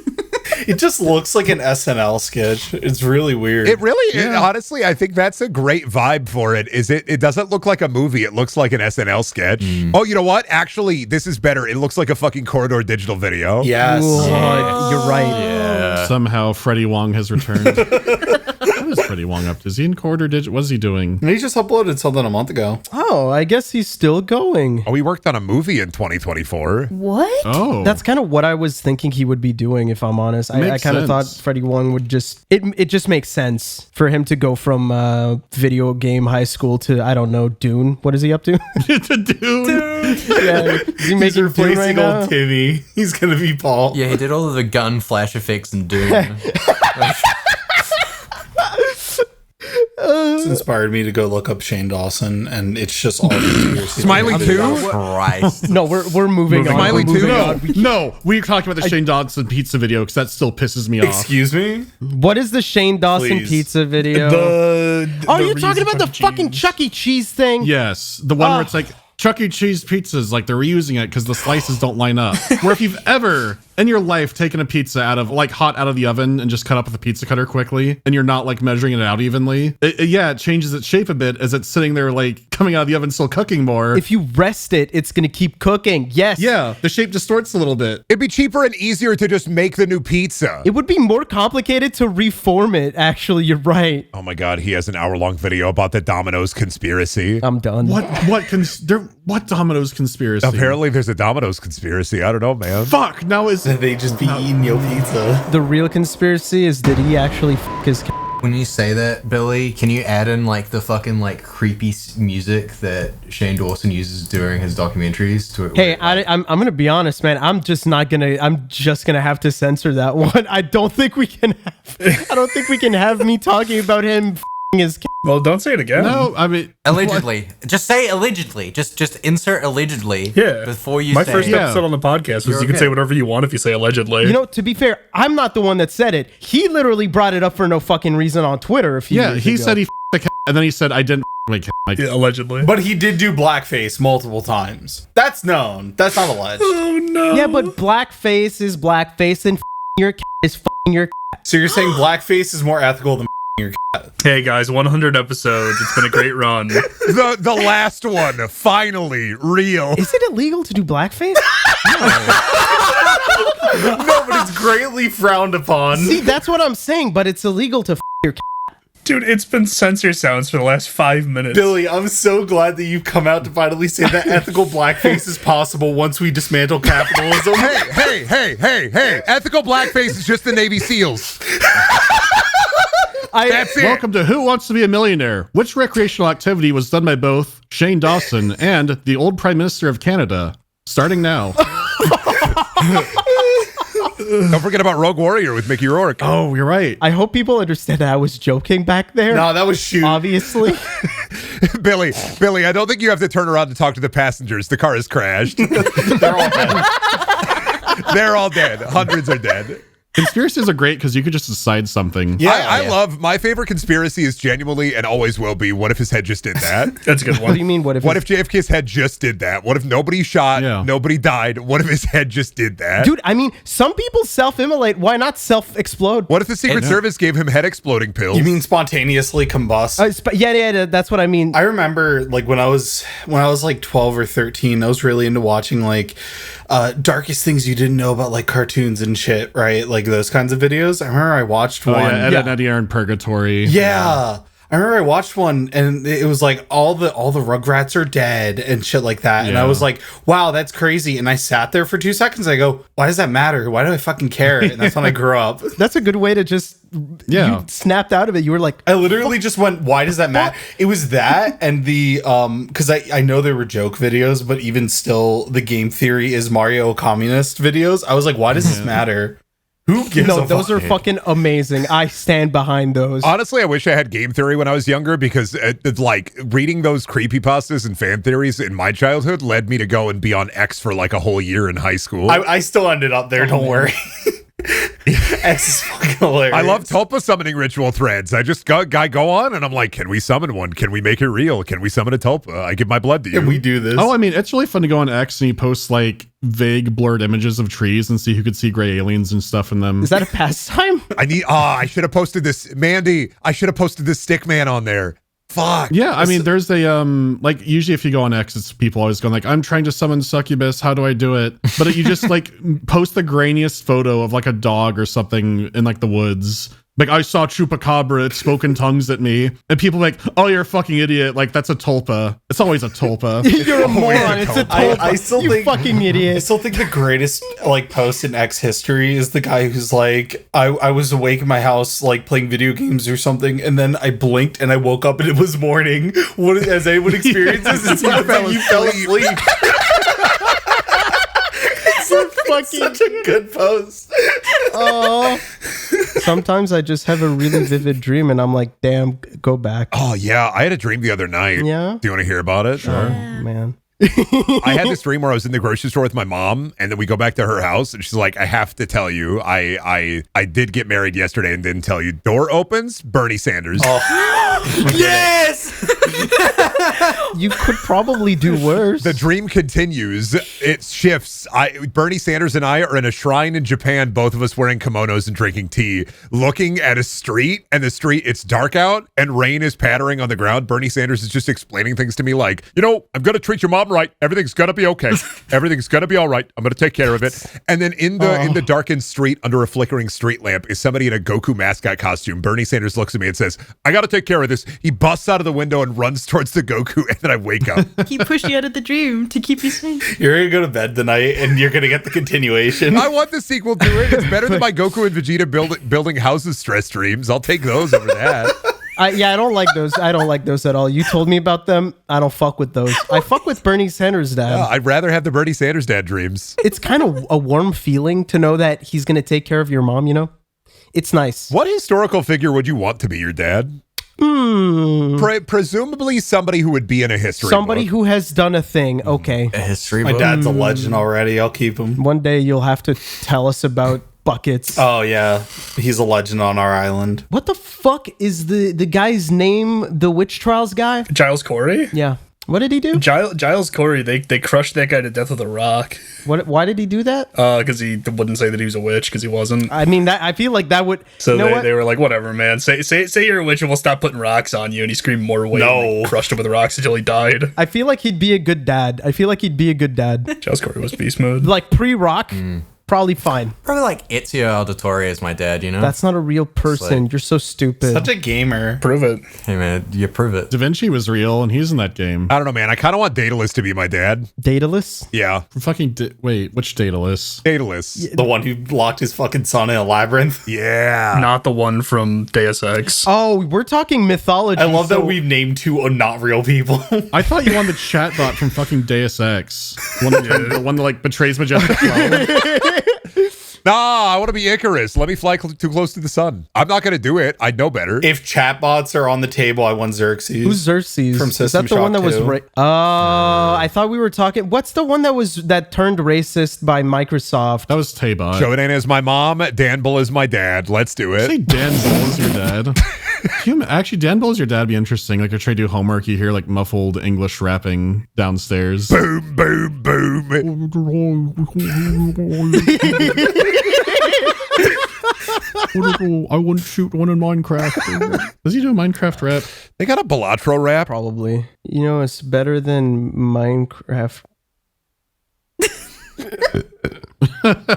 It just looks like an SNL sketch. It's really weird. It really is. Honestly, I think that's a great vibe for it. It doesn't look like a movie. It looks like an SNL sketch. Oh, you know what? Actually, this is better. It looks like a fucking Corridor Digital video. Yes. You're right. Yeah. Somehow Freddie Wong has returned. What is Freddie Wong up to? Is he in Corridor Digital? What is he doing? He just uploaded something a month ago. Oh, I guess he's still going. Oh, he worked on a movie in 2024. What? Oh. That's kind of what I was thinking he would be doing, if I'm honest. I kind of thought Freddie Wong would just... It just makes sense for him to go from video game high school to, I don't know, Dune. What is he up to? To Dune. Yeah, is he making replacing Dune right old Timmy. He's going to be Paul. Yeah, he did all of the gun flash effects and Doom. It's inspired me to go look up Shane Dawson, and it's just all Smiling 2? Christ. No, we're moving on. Smiling We're 2? moving on. No, we're talking about the Shane Dawson pizza video because that still pisses me off. Excuse me? What is the Shane Dawson Please. pizza video? You're talking about the fucking Chuck E. Cheese thing? Yes, the one where it's like Chuck E. Cheese pizzas, like they're reusing it because the slices don't line up. Where if you've ever in your life taken a pizza out of like hot out of the oven and just cut up with a pizza cutter quickly, and you're not like measuring it out evenly, it changes its shape a bit as it's sitting there like coming out of the oven, still cooking more. If you rest it, it's gonna keep cooking. Yes. Yeah, the shape distorts a little bit. It'd be cheaper and easier to just make the new pizza. It would be more complicated to reform it. Actually, you're right. Oh my God, he has an hour-long video about the Domino's conspiracy. I'm done. What Domino's conspiracy? Apparently, there's a Domino's conspiracy. I don't know, man. Fuck. Now is they just be eating your pizza? The real conspiracy is did he actually f his? When you say that, Billy, can you add in like the fucking like creepy music that Shane Dawson uses during his documentaries to it? Hey, I'm gonna be honest, man. I'm just gonna have to censor that one. I don't think we can have me talking about him f***ing his. Well, don't say it again. No, I mean allegedly. Just say allegedly. Just insert allegedly. Yeah. Before you. My first episode on the podcast was you can say whatever you want if you say allegedly. You know, to be fair, I'm not the one that said it. He literally brought it up for no fucking reason on Twitter a few years he ago. said he f***ed the and then he said I didn't f*** my cat. Allegedly. But he did do blackface multiple times. That's known. That's not alleged. Oh no. Yeah, but blackface is blackface and f***ing your cat is f***ing your cat. So you're saying blackface is more ethical than your cat? Hey guys, 100 episodes. It's been a great run. the last one, finally, real. Is it illegal to do blackface? No, but it's greatly frowned upon. See, that's what I'm saying, but it's illegal to f your cat. Dude, it's been censor sounds for the last 5 minutes. Billy, I'm so glad that you've come out to finally say that ethical blackface is possible once we dismantle capitalism. Hey. Ethical blackface is just the Navy SEALs. That's it. Welcome to Who Wants to Be a Millionaire? Which recreational activity was done by both Shane Dawson and the old Prime Minister of Canada? Starting now. Don't forget about Rogue Warrior with Mickey Rourke. Oh, you're right. I hope people understand that I was joking back there. No, that was shoot. Obviously. Billy, I don't think you have to turn around to talk to the passengers. The car has crashed. They're all dead. They're all dead. Hundreds are dead. Conspiracies are great because you could just decide something. Yeah, I love my favorite conspiracy is genuinely and always will be. What if his head just did that? That's a good one. What do you mean? What if JFK's head just did that? What if nobody shot? Yeah. Nobody died. What if his head just did that? Dude, I mean, some people self-immolate. Why not self-explode? What if the Secret Service gave him head exploding pills? You mean spontaneously combust? Yeah, that's what I mean. I remember like when I was like 12 or 13, I was really into watching like darkest things you didn't know about like cartoons and shit, right? Like those kinds of videos. I remember I watched one. Ed and Eddie are in purgatory. Yeah. I remember I watched one and it was like all the Rugrats are dead and shit like that. And I was like, wow, that's crazy. And I sat there for 2 seconds. I go, why does that matter? Why do I fucking care? And that's when I grew up. That's a good way to just, you snapped out of it. You were like, I literally just went, why does that matter? It was that and the, because I know there were joke videos, but even still, the game theory is Mario communist videos. I was like, why does this matter? Who gives a those fuck? are fucking amazing. I stand behind those. Honestly, I wish I had game theory when I was younger because like reading those creepypastas and fan theories in my childhood led me to go and be on X for like a whole year in high school. I still ended up there, don't worry. X is fucking hilarious. I love Tulpa summoning ritual threads. I just go on and I'm like, can we summon one? Can we make it real? Can we summon a Tulpa? I give my blood to you. Can we do this? Oh, I mean, it's really fun to go on X and you post like vague blurred images of trees and see who could see gray aliens and stuff in them. Is that a pastime? I should have posted this. Mandy, I should have posted this stick man on there. Fuck. Yeah, I mean, there's a like usually if you go on X, it's people always going like, I'm trying to summon succubus. How do I do it? But you just like post the grainiest photo of like a dog or something in like the woods. Like, I saw Chupacabra, it spoke in tongues at me. And people like, oh, you're a fucking idiot. Like, that's a tulpa. It's always a tulpa. You're a moron. It's a tulpa. I still you think, fucking idiot. I still think the greatest like post in X history is the guy who's like, I was awake in my house like playing video games or something, and then I blinked and I woke up and it was morning. What has anyone experienced this? It's like you fell asleep. It's such a good post. Oh. Sometimes I just have a really vivid dream and I'm like, damn, go back. Oh, yeah. I had a dream the other night. Yeah. Do you want to hear about it? Sure, man. I had this dream where I was in the grocery store with my mom, and then we go back to her house, and she's like, I have to tell you, I did get married yesterday and didn't tell you. Door opens, Bernie Sanders. Oh. Yes! You could probably do worse. The dream continues. It shifts. Bernie Sanders and I are in a shrine in Japan, both of us wearing kimonos and drinking tea, looking at a street, and the street, it's dark out, and rain is pattering on the ground. Bernie Sanders is just explaining things to me like, I'm going to treat your mom right. Everything's going to be okay. Everything's going to be all right. I'm going to take care of it. And then in the darkened street, under a flickering street lamp, is somebody in a Goku mascot costume. Bernie Sanders looks at me and says, I got to take care of this. He busts out of the window and runs towards the Goku, and then I wake up. He pushed you out of the dream to keep you safe. You're going to go to bed tonight and you're going to get the continuation. I want the sequel to it. It's better than my Goku and Vegeta building houses stress dreams. I'll take those over that. I don't like those. I don't like those at all. You told me about them. I don't fuck with those. I fuck with Bernie Sanders' dad. I'd rather have the Bernie Sanders dad dreams. It's kind of a warm feeling to know that he's going to take care of your mom, It's nice. What historical figure would you want to be your dad? Presumably somebody who would be in a history Somebody book. who has done a thing. Okay. A history My book? dad's a legend already. I'll keep him. One day you'll have to tell us about buckets. Oh, yeah. He's a legend on our island. What the fuck is the guy's name? The witch trials guy? Giles Corey? Yeah. What did he do? Giles Corey, they crushed that guy to death with a rock. Why did he do that? Because he wouldn't say that he was a witch, because he wasn't. I mean, I feel like that would... So they were like, whatever, man. Say you're a witch and we'll stop putting rocks on you. And he screamed more weight. No. And they crushed him with rocks until he died. I feel like he'd be a good dad. Giles Corey was beast mode. Like pre-rock, probably fine. Probably like Ezio Auditore is my dad, That's not a real person. You're so stupid. Such a gamer. Prove it. Hey, man, you prove it. Da Vinci was real, and he's in that game. I don't know, man. I kind of want Daedalus to be my dad. Daedalus? Yeah. Wait, which Daedalus? Daedalus. The one who locked his fucking son in a labyrinth. Yeah. Not the one from Deus Ex. Oh, we're talking mythology. I love that we've named two not real people. I thought you wanted the chatbot from fucking Deus Ex. The one that like betrays Majestic 12. Nah, I want to be Icarus. Let me fly too close to the sun. I'm not going to do it. I know better. If chatbots are on the table, I want Xerxes. Who's Xerxes? From System Is that the Shock one that 2? was... I thought we were talking... What's the one that turned racist by Microsoft? That was Taybot. Jodan is my mom. Dan Bull is my dad. Let's do it. Say Dan Bull is your dad. Actually, Dan Bull is your dad would be interesting. Like, you're trying to do homework, you hear like muffled English rapping downstairs. Boom, boom, boom. I wouldn't shoot one in Minecraft. Does he do a Minecraft rap? They got a Balatro rap? Probably. It's better than Minecraft.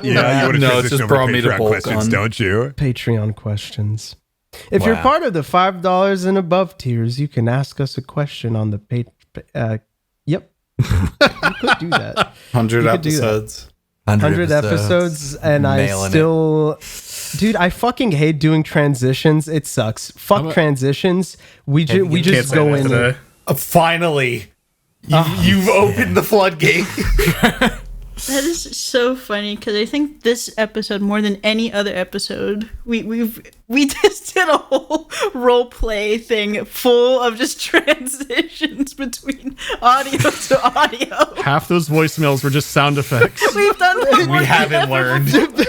Yeah, you would have it's just brought me to Patreon Bolt questions, Gun. don't you? Patreon questions. If you're part of the $5 and above tiers, you can ask us a question on the page. Yep. You could do that. 100 episodes. 100 episodes, and I still... Dude, I fucking hate doing transitions. It sucks. Fuck transitions. We just go in. Finally. You've opened the floodgate. That is so funny because I think this episode, more than any other episode, we just did a whole role play thing full of just transitions between audio to audio. Half those voicemails were just sound effects. We've done. We haven't learned.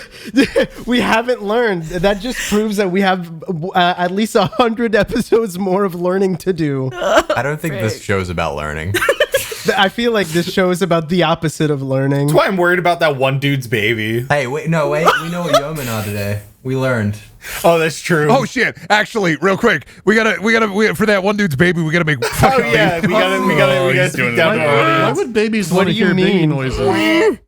We haven't learned. That just proves that we have at least 100 episodes more of learning to do. I don't think this show's about learning. I feel like this show is about the opposite of learning. That's why I'm worried about that one dude's baby. Hey, wait. We know what yeomen are today. We learned. Oh, that's true. Oh shit! Actually, real quick, we gotta for that one dude's baby. We gotta make. Oh yeah, we gotta speak down to Why would babies want to hear baby noises?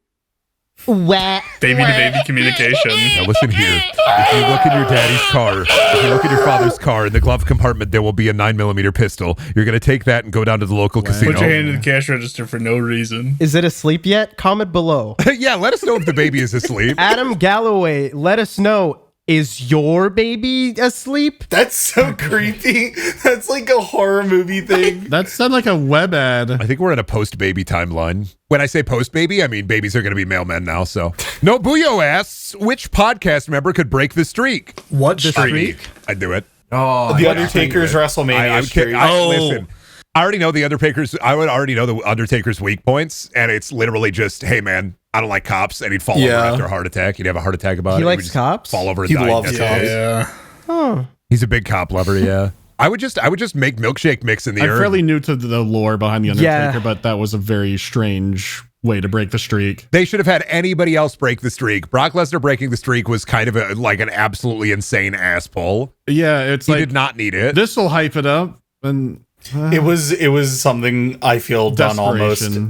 Baby to baby communication. Now listen here. If you look in your daddy's car, if you look in your father's car, in the glove compartment, there will be a 9mm pistol. You're going to take that and go down to the local casino. Put your hand in the cash register for no reason. Is it asleep yet? Comment below. Yeah, let us know if the baby is asleep. Adam Galloway, let us know. Is your baby asleep? That's so creepy. That's like a horror movie thing. That sounded like a web ad. I think we're in a post-baby timeline. When I say post-baby, I mean babies are going to be mailmen now, so. No Buyo asks, which podcast member could break the streak? What streak? I'd do it. Oh, The Undertaker's WrestleMania streak. Listen, I already know the Undertaker's. I would already know the Undertaker's weak points, and it's literally just, hey man, I don't like cops, and he'd fall over after a heart attack. He'd have a heart attack about it. He likes cops. Fall over and He die. loves That's cops. it. Yeah. Oh. He's a big cop lover. Yeah. I would just make milkshake mix in the I'm air. fairly new to the lore behind the Undertaker, but that was a very strange way to break the streak. They should have had anybody else break the streak. Brock Lesnar breaking the streak was kind of like an absolutely insane ass pull. Yeah, it's he like did not need it. This will hype it up, and it was something I feel done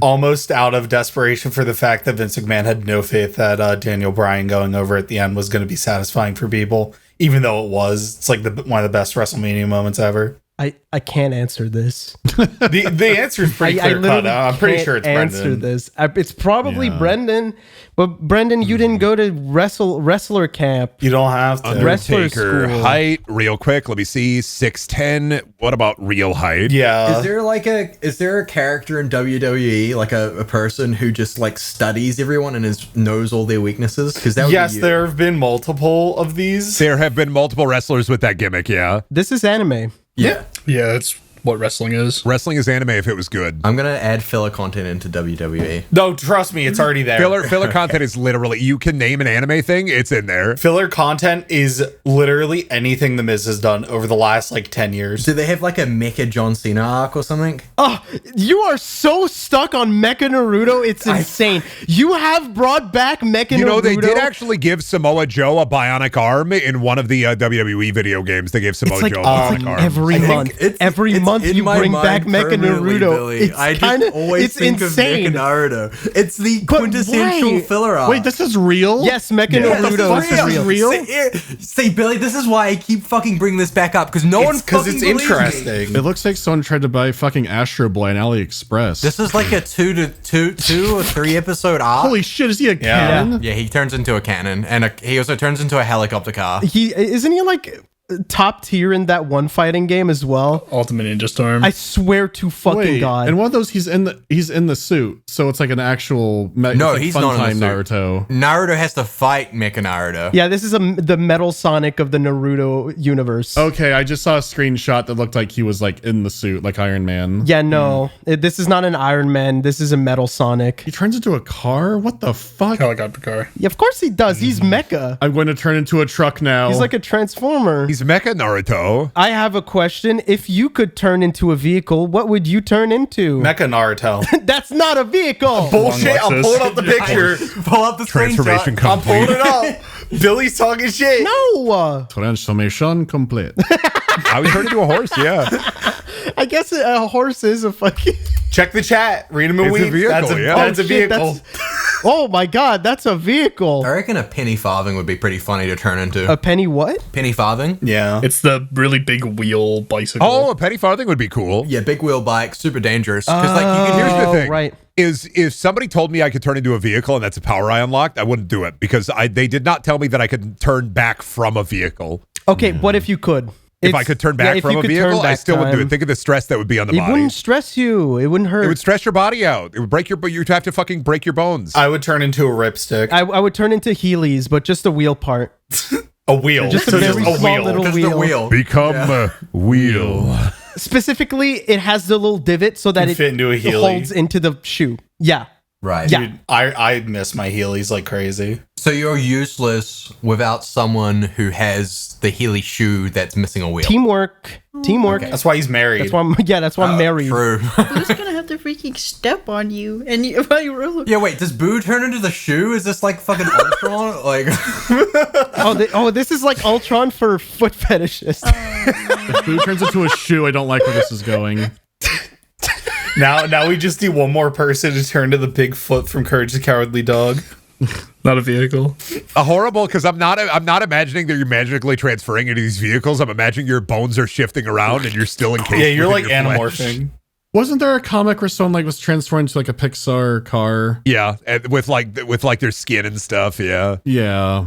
almost out of desperation for the fact that Vince McMahon had no faith that Daniel Bryan going over at the end was going to be satisfying for people, even though it was. It's like one of the best WrestleMania moments ever. I can't answer this. The answer is pretty clear cut. I'm pretty sure it's answer Brendan. This. It's probably Brendan, but Brendan, you didn't go to wrestler camp. You don't have to. Wrestler school. Height, real quick. Let me see. 6'10". What about real height? Yeah. Is there a character in WWE, like a person who just like studies everyone and knows all their weaknesses? Because yes, there have been multiple of these. There have been multiple wrestlers with that gimmick. Yeah. This is anime. Yeah. Yeah, that's what wrestling is. Wrestling is anime if it was good. I'm gonna add filler content into WWE. No, trust me, it's already there. Filler content is literally, you can name an anime thing, it's in there. Filler content is literally anything The Miz has done over the last like 10 years. Do they have like a Mecha John Cena arc or something? Oh, you are so stuck on Mecha Naruto, it's insane. You have brought back Mecha Naruto. You know, they did actually give Samoa Joe a bionic arm in one of the WWE video games. They gave Samoa Joe a bionic arm. Every month you bring back Mecha Naruto. It's always think insane. of Mecha Naruto. It's the quintessential filler arc. Wait, this is real? Yes, Mecha Naruto is real. See, Billy, this is why I keep fucking bringing this back up, because no one fucking it's believes interesting. me. It looks like someone tried to buy fucking Astro Boy on AliExpress. This is like a two or three episode arc. Holy shit, is he a cannon? Yeah, he turns into a cannon, and he also turns into a helicopter car. Isn't he like top tier in that one fighting game as well? Ultimate Ninja Storm. I swear to fucking God. And one of those, he's in the suit, so it's like an actual he's not Funtime in the suit. Naruto. Naruto has to fight Mecha Naruto. Yeah, this is the Metal Sonic of the Naruto universe. Okay, I just saw a screenshot that looked like he was like in the suit, like Iron Man. Yeah, no, this is not an Iron Man. This is a Metal Sonic. He turns into a car? What the fuck? Helicopter car. Yeah, of course he does. He's Mecha. I'm going to turn into a truck now. He's like a transformer. He's Mecha Naruto. I have a question. If you could turn into a vehicle, what would you turn into? Mecha Naruto. That's not a vehicle. Bullshit. I'm pulling up the picture. Pull up the Transformation screenshot. I'm pulling it up. Billy's talking shit. No. Transformation complete. I would turn into a horse, yeah. I guess a horse is a fucking... Check the chat. Read them a week. That's a vehicle. Oh my god, that's a vehicle. I reckon a penny farthing would be pretty funny to turn into. A penny what? Penny farthing? Yeah. It's the really big wheel bicycle. Oh, a penny farthing would be cool. Yeah, big wheel bike, super dangerous. Because like you can here's the thing. Right. Is if somebody told me I could turn into a vehicle and that's a power I unlocked, I wouldn't do it because they did not tell me that I could turn back from a vehicle. Okay, what if you could? If I could turn back from a vehicle, I still wouldn't do it. Think of the stress that would be on the body. It wouldn't stress you. It wouldn't hurt. It would stress your body out. It would break but you'd have to fucking break your bones. I would turn into a ripstick. I would turn into Heelys, but just the wheel part. A wheel. Just a very small little wheel. Become a wheel. Specifically, it has the little divot so that it fit into a Heely. Holds into the shoe. Yeah. Right. Yeah. Dude, I miss my Heelys like crazy. So you're useless without someone who has the Heely shoe that's missing a wheel. Teamwork. Okay. That's why he's married. That's why I'm married. True. Who's gonna have to freaking step on you? And you, Yeah, wait. Does Boo turn into the shoe? Is this like fucking Ultron? Like, this is like Ultron for foot fetishists. If Boo turns into a shoe, I don't like where this is going. Now we just need one more person to turn to the Bigfoot from Courage the Cowardly Dog. Not a vehicle. A horrible, because I'm not imagining that you're magically transferring into these vehicles. I'm imagining your bones are shifting around and you're still encased. Yeah, you're within like your flesh. anamorphing. Wasn't there a comic where someone like was transformed into like a Pixar car? Yeah, and with like their skin and stuff. Yeah. Yeah.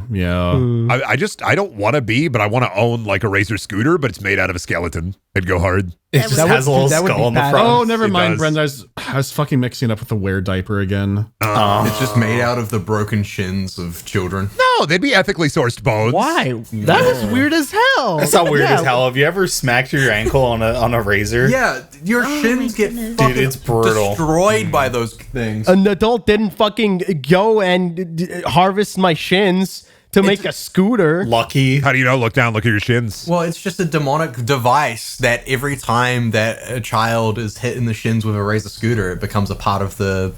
I don't want to be, but I want to own like a Razor scooter, but it's made out of a skeleton. It'd go hard. It just has a little skull on the front. Oh, never mind, Brenda. I was fucking mixing it up with the wear diaper again. it's just made out of the broken shins of children. No, they'd be ethically sourced bones. Why? That was weird as hell. That's not weird as hell. Have you ever smacked your ankle on a razor? Yeah, your shins get fucking it's brutal. destroyed by those things. An adult didn't fucking go and harvest my shins to make a scooter. Lucky. How do you know? Look down, look at your shins. Well, it's just a demonic device that every time that a child is hit in the shins with a razor scooter, it becomes a part of the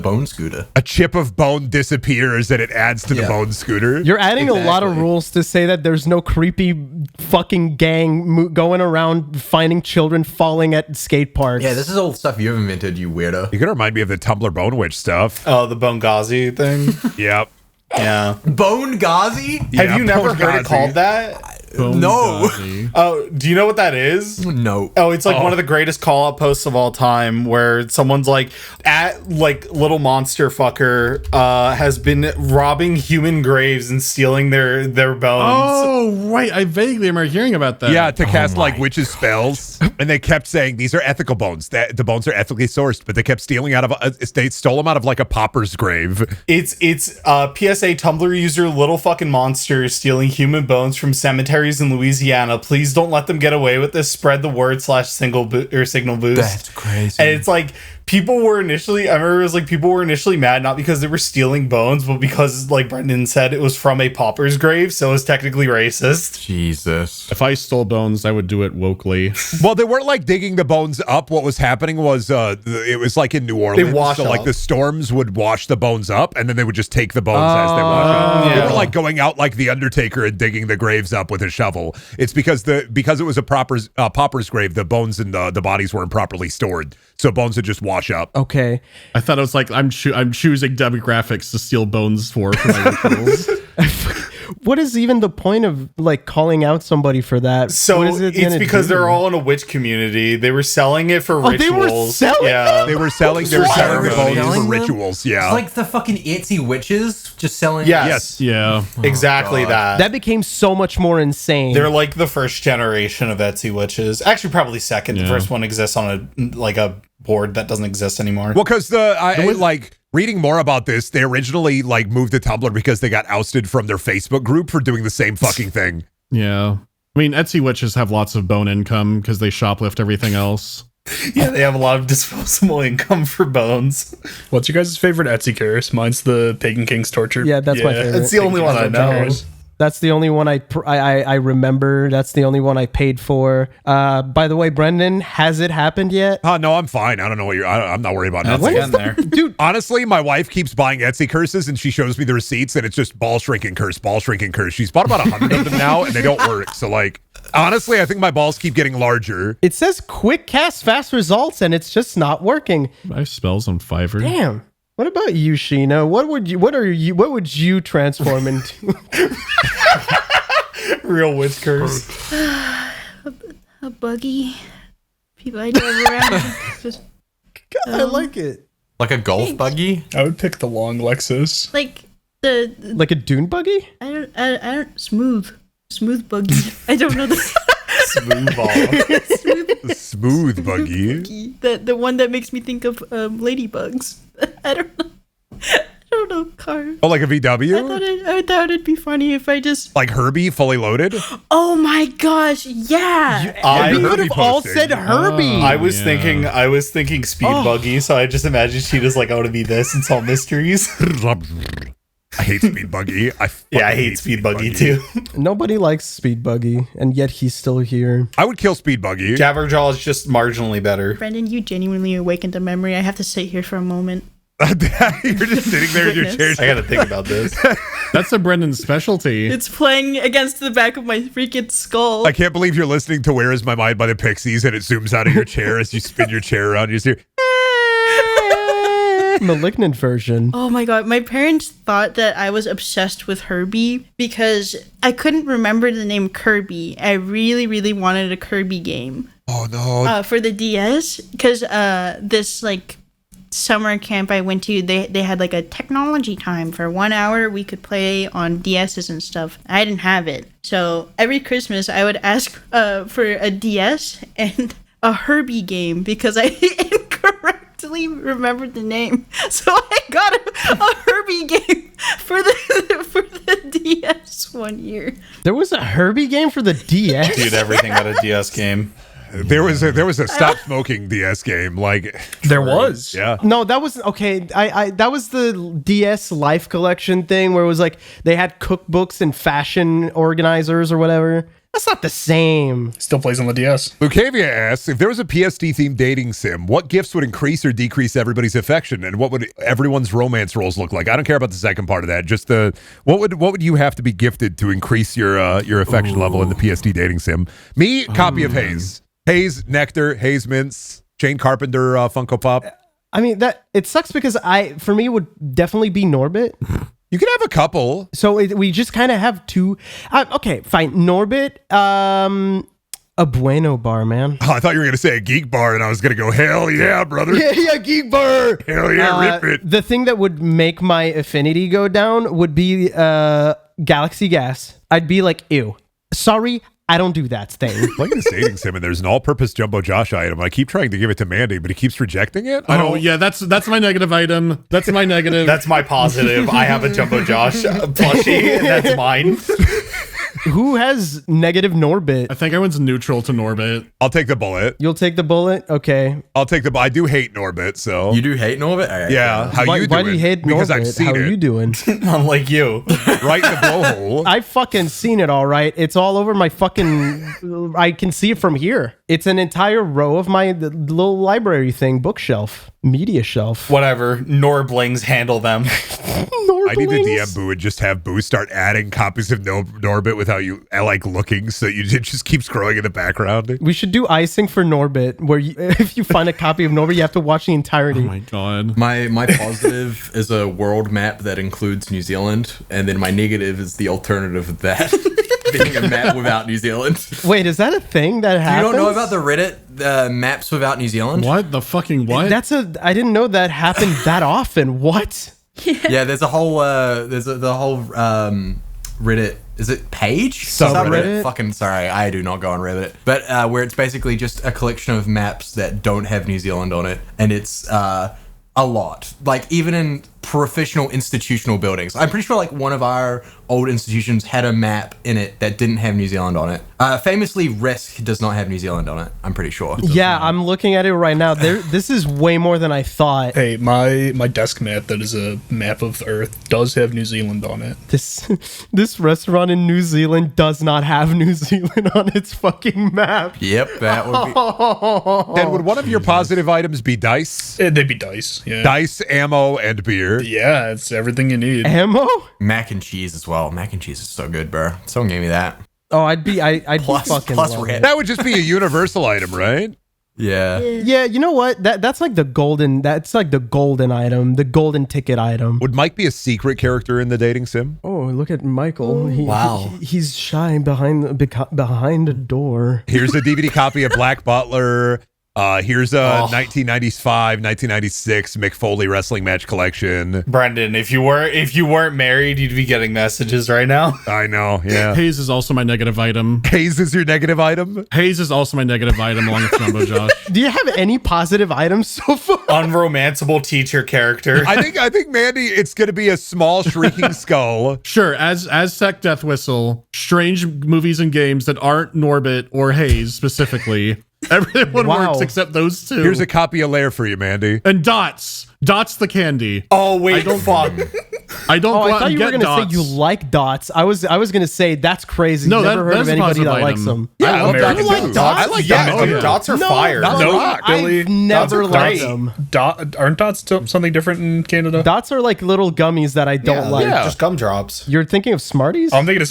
bone scooter. A chip of bone disappears and it adds to the bone scooter. You're adding a lot of rules to say that there's no creepy fucking gang going around finding children falling at skate parks. Yeah, this is all stuff you've invented, you weirdo. You're gonna remind me of the Tumblr Bone Witch stuff. Oh, the Bone Gazi thing? Yep. Yeah. Bone Gazi? Have you never heard it called that? No. Oh, do you know what that is? No. Oh, it's like one of the greatest call out posts of all time where someone's like, at like little monster fucker has been robbing human graves and stealing their bones. Oh, right. I vaguely remember hearing about that. Yeah, to cast like witches spells. And they kept saying these are ethical bones. That the bones are ethically sourced, but they kept stealing out of they stole them out of like a pauper's grave. It's PSA Tumblr user little fucking monsters stealing human bones from cemeteries in Louisiana. Please don't let them get away with this. Spread the word /signal boost. That's crazy. And it's like people were initially mad not because they were stealing bones, but because, like Brendan said, it was from a pauper's grave, so it was technically racist. Jesus. If I stole bones, I would do it wokely. Well, they weren't like digging the bones up. What was happening was it was like in New Orleans. They wash so like up. the storms would wash the bones up, and then they would just take the bones as they wash up. Yeah. They were like going out like the Undertaker and digging the graves up with a shovel. It's because it was a pauper's grave. The bones and the bodies weren't properly stored, so bones would just wash up. Okay. I thought it was like I'm choosing demographics to steal bones for my rituals. What is even the point of like calling out somebody for that? So what is it it's gonna because do? they're all in a witch community. They were selling it for rituals. They were selling yeah. They were selling their bones for rituals. Yeah. It's like the fucking Etsy witches just selling. Yes. Yeah. Exactly that. That became so much more insane. They're like the first generation of Etsy witches. Actually, probably second. The first one exists on a board that doesn't exist anymore. Well, because reading more about this, they originally like moved to Tumblr because they got ousted from their Facebook group for doing the same fucking thing. Yeah. I mean, Etsy witches have lots of bone income because they shoplift everything else. Yeah, they have a lot of disposable income for bones. What's your guys' favorite Etsy curse? Mine's the Pagan King's Torture. Yeah, that's my favorite. It's the only one I know. That's the only one I remember. That's the only one I paid for. By the way, Brendan, has it happened yet? No, I'm fine. I don't know what I'm not worried about nothing. there. Dude, honestly, my wife keeps buying Etsy curses and she shows me the receipts and it's just ball shrinking curse. She's bought about 100 of them now and they don't work. So like, honestly, I think my balls keep getting larger. It says quick cast, fast results, and it's just not working. Nice spells on Fiverr. Damn. What about you, Sheena? What would you transform into? Real witch curse. A buggy. People I drive around. Just, God, I like it. Like a golf buggy? I would pick the long Lexus. Like a dune buggy? I don't smooth buggy. I don't know the smooth ball. Smooth buggy. The one that makes me think of ladybugs. I don't know car. Oh, like a VW? I thought it'd be funny if I just like Herbie fully loaded. Oh my gosh, yeah. We could have all said Herbie. I was thinking speed buggy, so I just imagined she just like, I want to be this and solve mysteries. I hate speed buggy. I hate speed buggy too. Nobody likes speed buggy, and yet he's still here. I would kill speed buggy. Jabberjaw is just marginally better. Brendan, you genuinely awakened a memory. I have to sit here for a moment. You're just sitting there in your chair. I gotta think about this. That's a Brendan specialty. It's playing against the back of my freaking skull. I can't believe you're listening to Where Is My Mind by the Pixies and it zooms out of your chair as you spin your chair around. You just hear Malignant version. Oh my god, my parents thought that I was obsessed with Herbie because I couldn't remember the name Kirby. I really, really wanted a Kirby game. Oh no. For the DS, because this like summer camp I went to, they had like a technology time for 1 hour. We could play on DSs and stuff. I didn't have it, so every Christmas I would ask for a DS and a Herbie game because I incorrectly remembered the name. So I got a Herbie game for the DS 1 year. There was a Herbie game for the DS. Dude, everything got a DS game. There was a stop smoking DS game. Like there was. Yeah. No, that was okay. I that was the DS Life Collection thing where it was like they had cookbooks and fashion organizers or whatever. That's not the same. Still plays on the DS. Lucavia asks, if there was a PSD themed dating sim, what gifts would increase or decrease everybody's affection, and what would everyone's romance roles look like? I don't care about the second part of that. Just what would you have to be gifted to increase your affection level in the PSD dating sim? Me, copy of Haze. Haze Nectar, Haze Mints, Jane Carpenter Funko Pop. I mean, that it sucks because for me it would definitely be Norbit. You can have a couple. So we just kind of have two. Okay, fine. Norbit, a Bueno bar, man. Oh, I thought you were going to say a geek bar, and I was going to go, hell yeah, brother. Yeah, geek bar. Hell yeah, rip it. The thing that would make my affinity go down would be Galaxy Gas. I'd be like, ew. Sorry, I don't do that thing. Like in this dating sim, and there's an all-purpose Jumbo Josh item. I keep trying to give it to Mandy, but he keeps rejecting it. Yeah, that's my negative item. That's my negative. That's my positive. I have a Jumbo Josh plushie, and that's mine. Who has negative Norbit? I think everyone's neutral to Norbit. I'll take the bullet. You'll take the bullet? Okay. I'll take the. I do hate Norbit, so. You do hate Norbit? Right, yeah. How why, you doing? Why do you hate because Norbit? I've seen How it. are you doing? Unlike you. Right in the blowhole. I've fucking seen it, all right. It's all over my fucking... I can see it from here. It's an entire row of my little library thing, bookshelf, media shelf. Whatever. Norblings handle them. I need to DM Boo and just have Boo start adding copies of Norbit without you like looking, so it just keeps growing in the background. We should do icing for Norbit, where if you find a copy of Norbit, you have to watch the entirety. Oh my god. My positive is a world map that includes New Zealand, and then my negative is the alternative of that. Being a map without New Zealand. Wait, is that a thing that happens? You don't know about the Reddit maps without New Zealand? What the fucking what? I didn't know that happened that often. What? Yeah, there's a whole the whole Reddit. Is it page? Subreddit? Fucking sorry, I do not go on Reddit. But where it's basically just a collection of maps that don't have New Zealand on it, and it's a lot. Like even in professional institutional buildings. I'm pretty sure like one of our old institutions had a map in it that didn't have New Zealand on it. Famously, Risk does not have New Zealand on it. I'm pretty sure. Yeah, I'm looking at it right now. This is way more than I thought. Hey, my desk mat that is a map of the Earth does have New Zealand on it. This restaurant in New Zealand does not have New Zealand on its fucking map. Yep, that would be. And would one of your positive items be dice? They'd be dice. Yeah. Dice, ammo, and beer. Yeah, it's everything you need. Ammo? Mac and cheese as well. Mac and cheese is so good, bro. Someone gave me that. Oh, I'd be Plus fucking red. That would just be a universal item, right? Yeah. Yeah, you know what? That's like the golden item, the golden ticket item. Would Mike be a secret character in the dating sim? Oh, look at Michael. Wow. He's shy behind a door. Here's a DVD copy of Black Butler. Here's a 1995, 1996 Mick Foley wrestling match collection. Brendan, if you weren't married, you'd be getting messages right now. I know, yeah. Haze is also my negative item. Haze is your negative item? Haze is also my negative item along with Jumbo Josh. Do you have any positive items so far? Unromanceable teacher character. I think Mandy, it's gonna be a small shrieking skull. Sure, as Sec Death Whistle, strange movies and games that aren't Norbit or Haze specifically. Everyone works except those two. Here's a copy of Lair for you, Mandy. And Dots the candy. Oh wait, fuck. I don't. I thought you were gonna say you like Dots. I was gonna say that's crazy. No, never heard of anybody that likes them. Yeah, I love Dots. You like Dots? I like Dots. Dots are fire. I've never liked them. Aren't Dots something different in Canada? Dots are like little gummies that I don't like. Yeah, just gumdrops. You're thinking of Smarties? I'm thinking of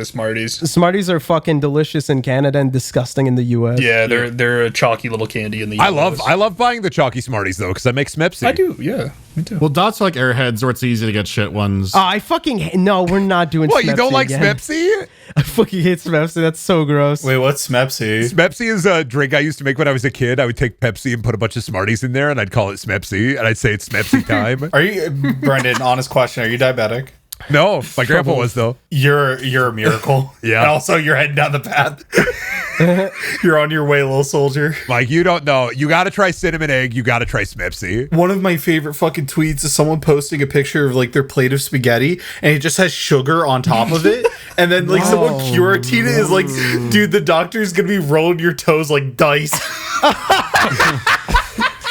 Smarties. Smarties are fucking delicious in Canada and disgusting in the US. Yeah, they're a chalky little candy in the US. I love buying the chalky Smarties though, because I make Smipsy. I do, yeah. Me too. Well, Dots are like Airheads, where it's easy to get shit ones. I fucking no, we're not doing. What, Smepsy you don't like again. Smepsy? I fucking hate Smepsy. That's so gross. Wait, what's Smepsy? Smepsy is a drink I used to make when I was a kid. I would take Pepsi and put a bunch of Smarties in there, and I'd call it Smepsy, and I'd say it's Smepsy time. Are you, Brendan? Honest question: are you diabetic? No, my grandpa was though. You're a miracle. Yeah. And also, you're heading down the path. You're on your way, little soldier. Mike, you don't know. You got to try cinnamon egg. You got to try Smepsy. One of my favorite fucking tweets is someone posting a picture of like their plate of spaghetti, and it just has sugar on top of it. And then like someone Curatina is like, dude, the doctor's gonna be rolling your toes like dice.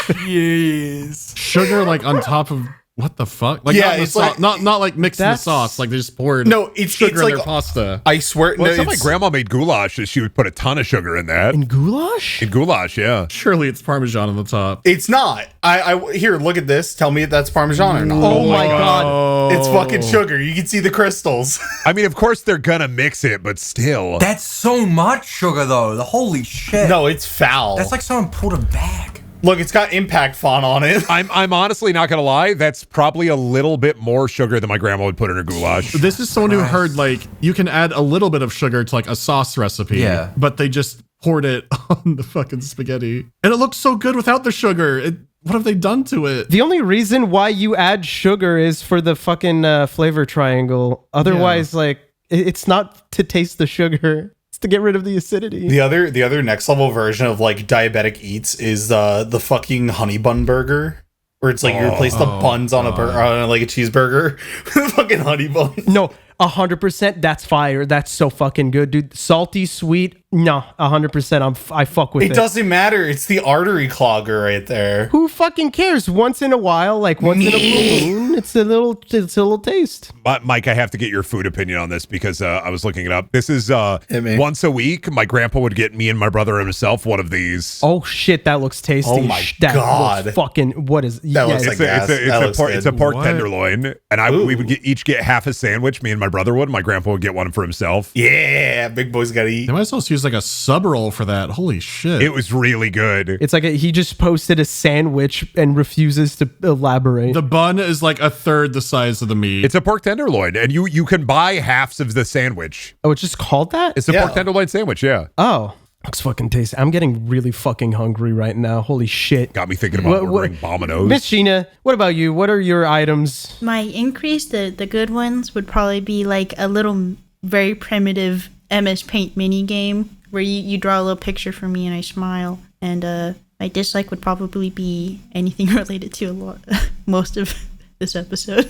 Jeez. Sugar like on top of. What the fuck? Like, yeah, it's like not like mixing the sauce. Like they just poured sugar in like, their pasta. I swear. Well, no, my grandma made goulash. She would put a ton of sugar in that. In goulash? In goulash, yeah. Surely it's Parmesan on the top. It's not. I here, look at this. Tell me if that's Parmesan or not. Oh my god. It's fucking sugar. You can see the crystals. I mean, of course they're gonna mix it, but still. That's so much sugar though. The holy shit. No, it's foul. That's like someone pulled a bag. Look, it's got impact font on it. I'm honestly not gonna lie. That's probably a little bit more sugar than my grandma would put in her goulash. This is someone who heard like you can add a little bit of sugar to like a sauce recipe. Yeah. But they just poured it on the fucking spaghetti, and it looks so good without the sugar. What have they done to it? The only reason why you add sugar is for the fucking flavor triangle. Otherwise, like it's not to taste the sugar. To get rid of the acidity. The other next level version of like diabetic eats is the fucking honey bun burger, where it's like you replace the buns on a burger, like a cheeseburger, with fucking honey bun. No, 100%. That's fire. That's so fucking good, dude. Salty, sweet. No, 100%. I fuck with it. It doesn't matter. It's the artery clogger right there. Who fucking cares? Once in a while, like once in a blue moon, it's a little taste. Mike, I have to get your food opinion on this because I was looking it up. This is once a week. My grandpa would get me and my brother himself one of these. Oh shit, that looks tasty. Oh my that god, looks fucking what is? That looks like gas. It's a pork tenderloin, and we would each get half a sandwich. Me and my brother would. My grandpa would get one for himself. Yeah, big boys gotta eat. They might as well use like a sub roll for that. Holy shit. It was really good. It's like he just posted a sandwich and refuses to elaborate. The bun is like a third the size of the meat. It's a pork tenderloin, and you can buy halves of the sandwich. Oh, it's just called that? It's a pork tenderloin sandwich, yeah. Oh. Looks fucking tasty. I'm getting really fucking hungry right now. Holy shit. Got me thinking about ordering Bominos. Miss Sheena, what about you? What are your items? My increase, the good ones, would probably be like a little very primitive MS Paint mini game where you draw a little picture for me and I smile. And my dislike would probably be anything related to most of this episode.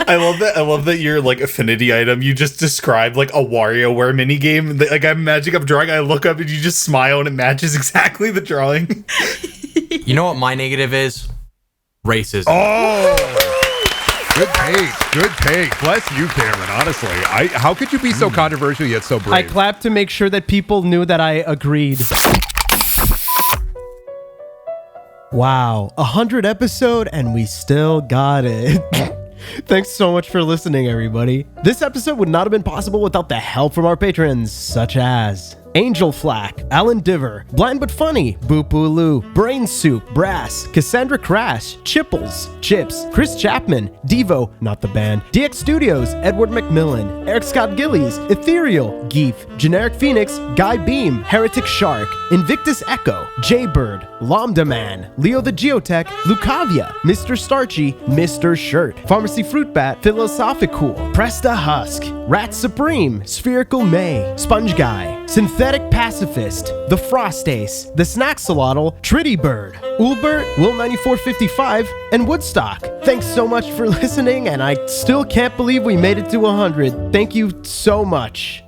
I love that your like affinity item. You just described like a WarioWare mini game. Like I'm drawing. I look up and you just smile and it matches exactly the drawing. You know what my negative is? Racism. Oh. Good take. Bless you, Cameron. Honestly, how could you be so controversial yet so brave? I clapped to make sure that people knew that I agreed. Wow, 100 episode and we still got it. Thanks so much for listening, everybody. This episode would not have been possible without the help from our patrons, such as Angel Flack, Alan Diver, Blind But Funny, Boopoo Brain Soup, Brass, Cassandra Crash, Chipples, Chips, Chris Chapman, Devo, not the band, DX Studios, Edward McMillan, Eric Scott Gillies, Ethereal, Geef, Generic Phoenix, Guy Beam, Heretic Shark, Invictus Echo, Jaybird, Lambda Man, Leo the Geotech, Lucavia, Mr. Starchy, Mr. Shirt, Pharmacy Fruit Bat, Philosophicool, Presta Husk, Rat Supreme, Spherical May, Sponge Guy, Synthetic Pacifist, The Frost Ace, The Snacksalotl, Tritty Bird, Ulbert, Will9455, and Woodstock. Thanks so much for listening, and I still can't believe we made it to 100. Thank you so much.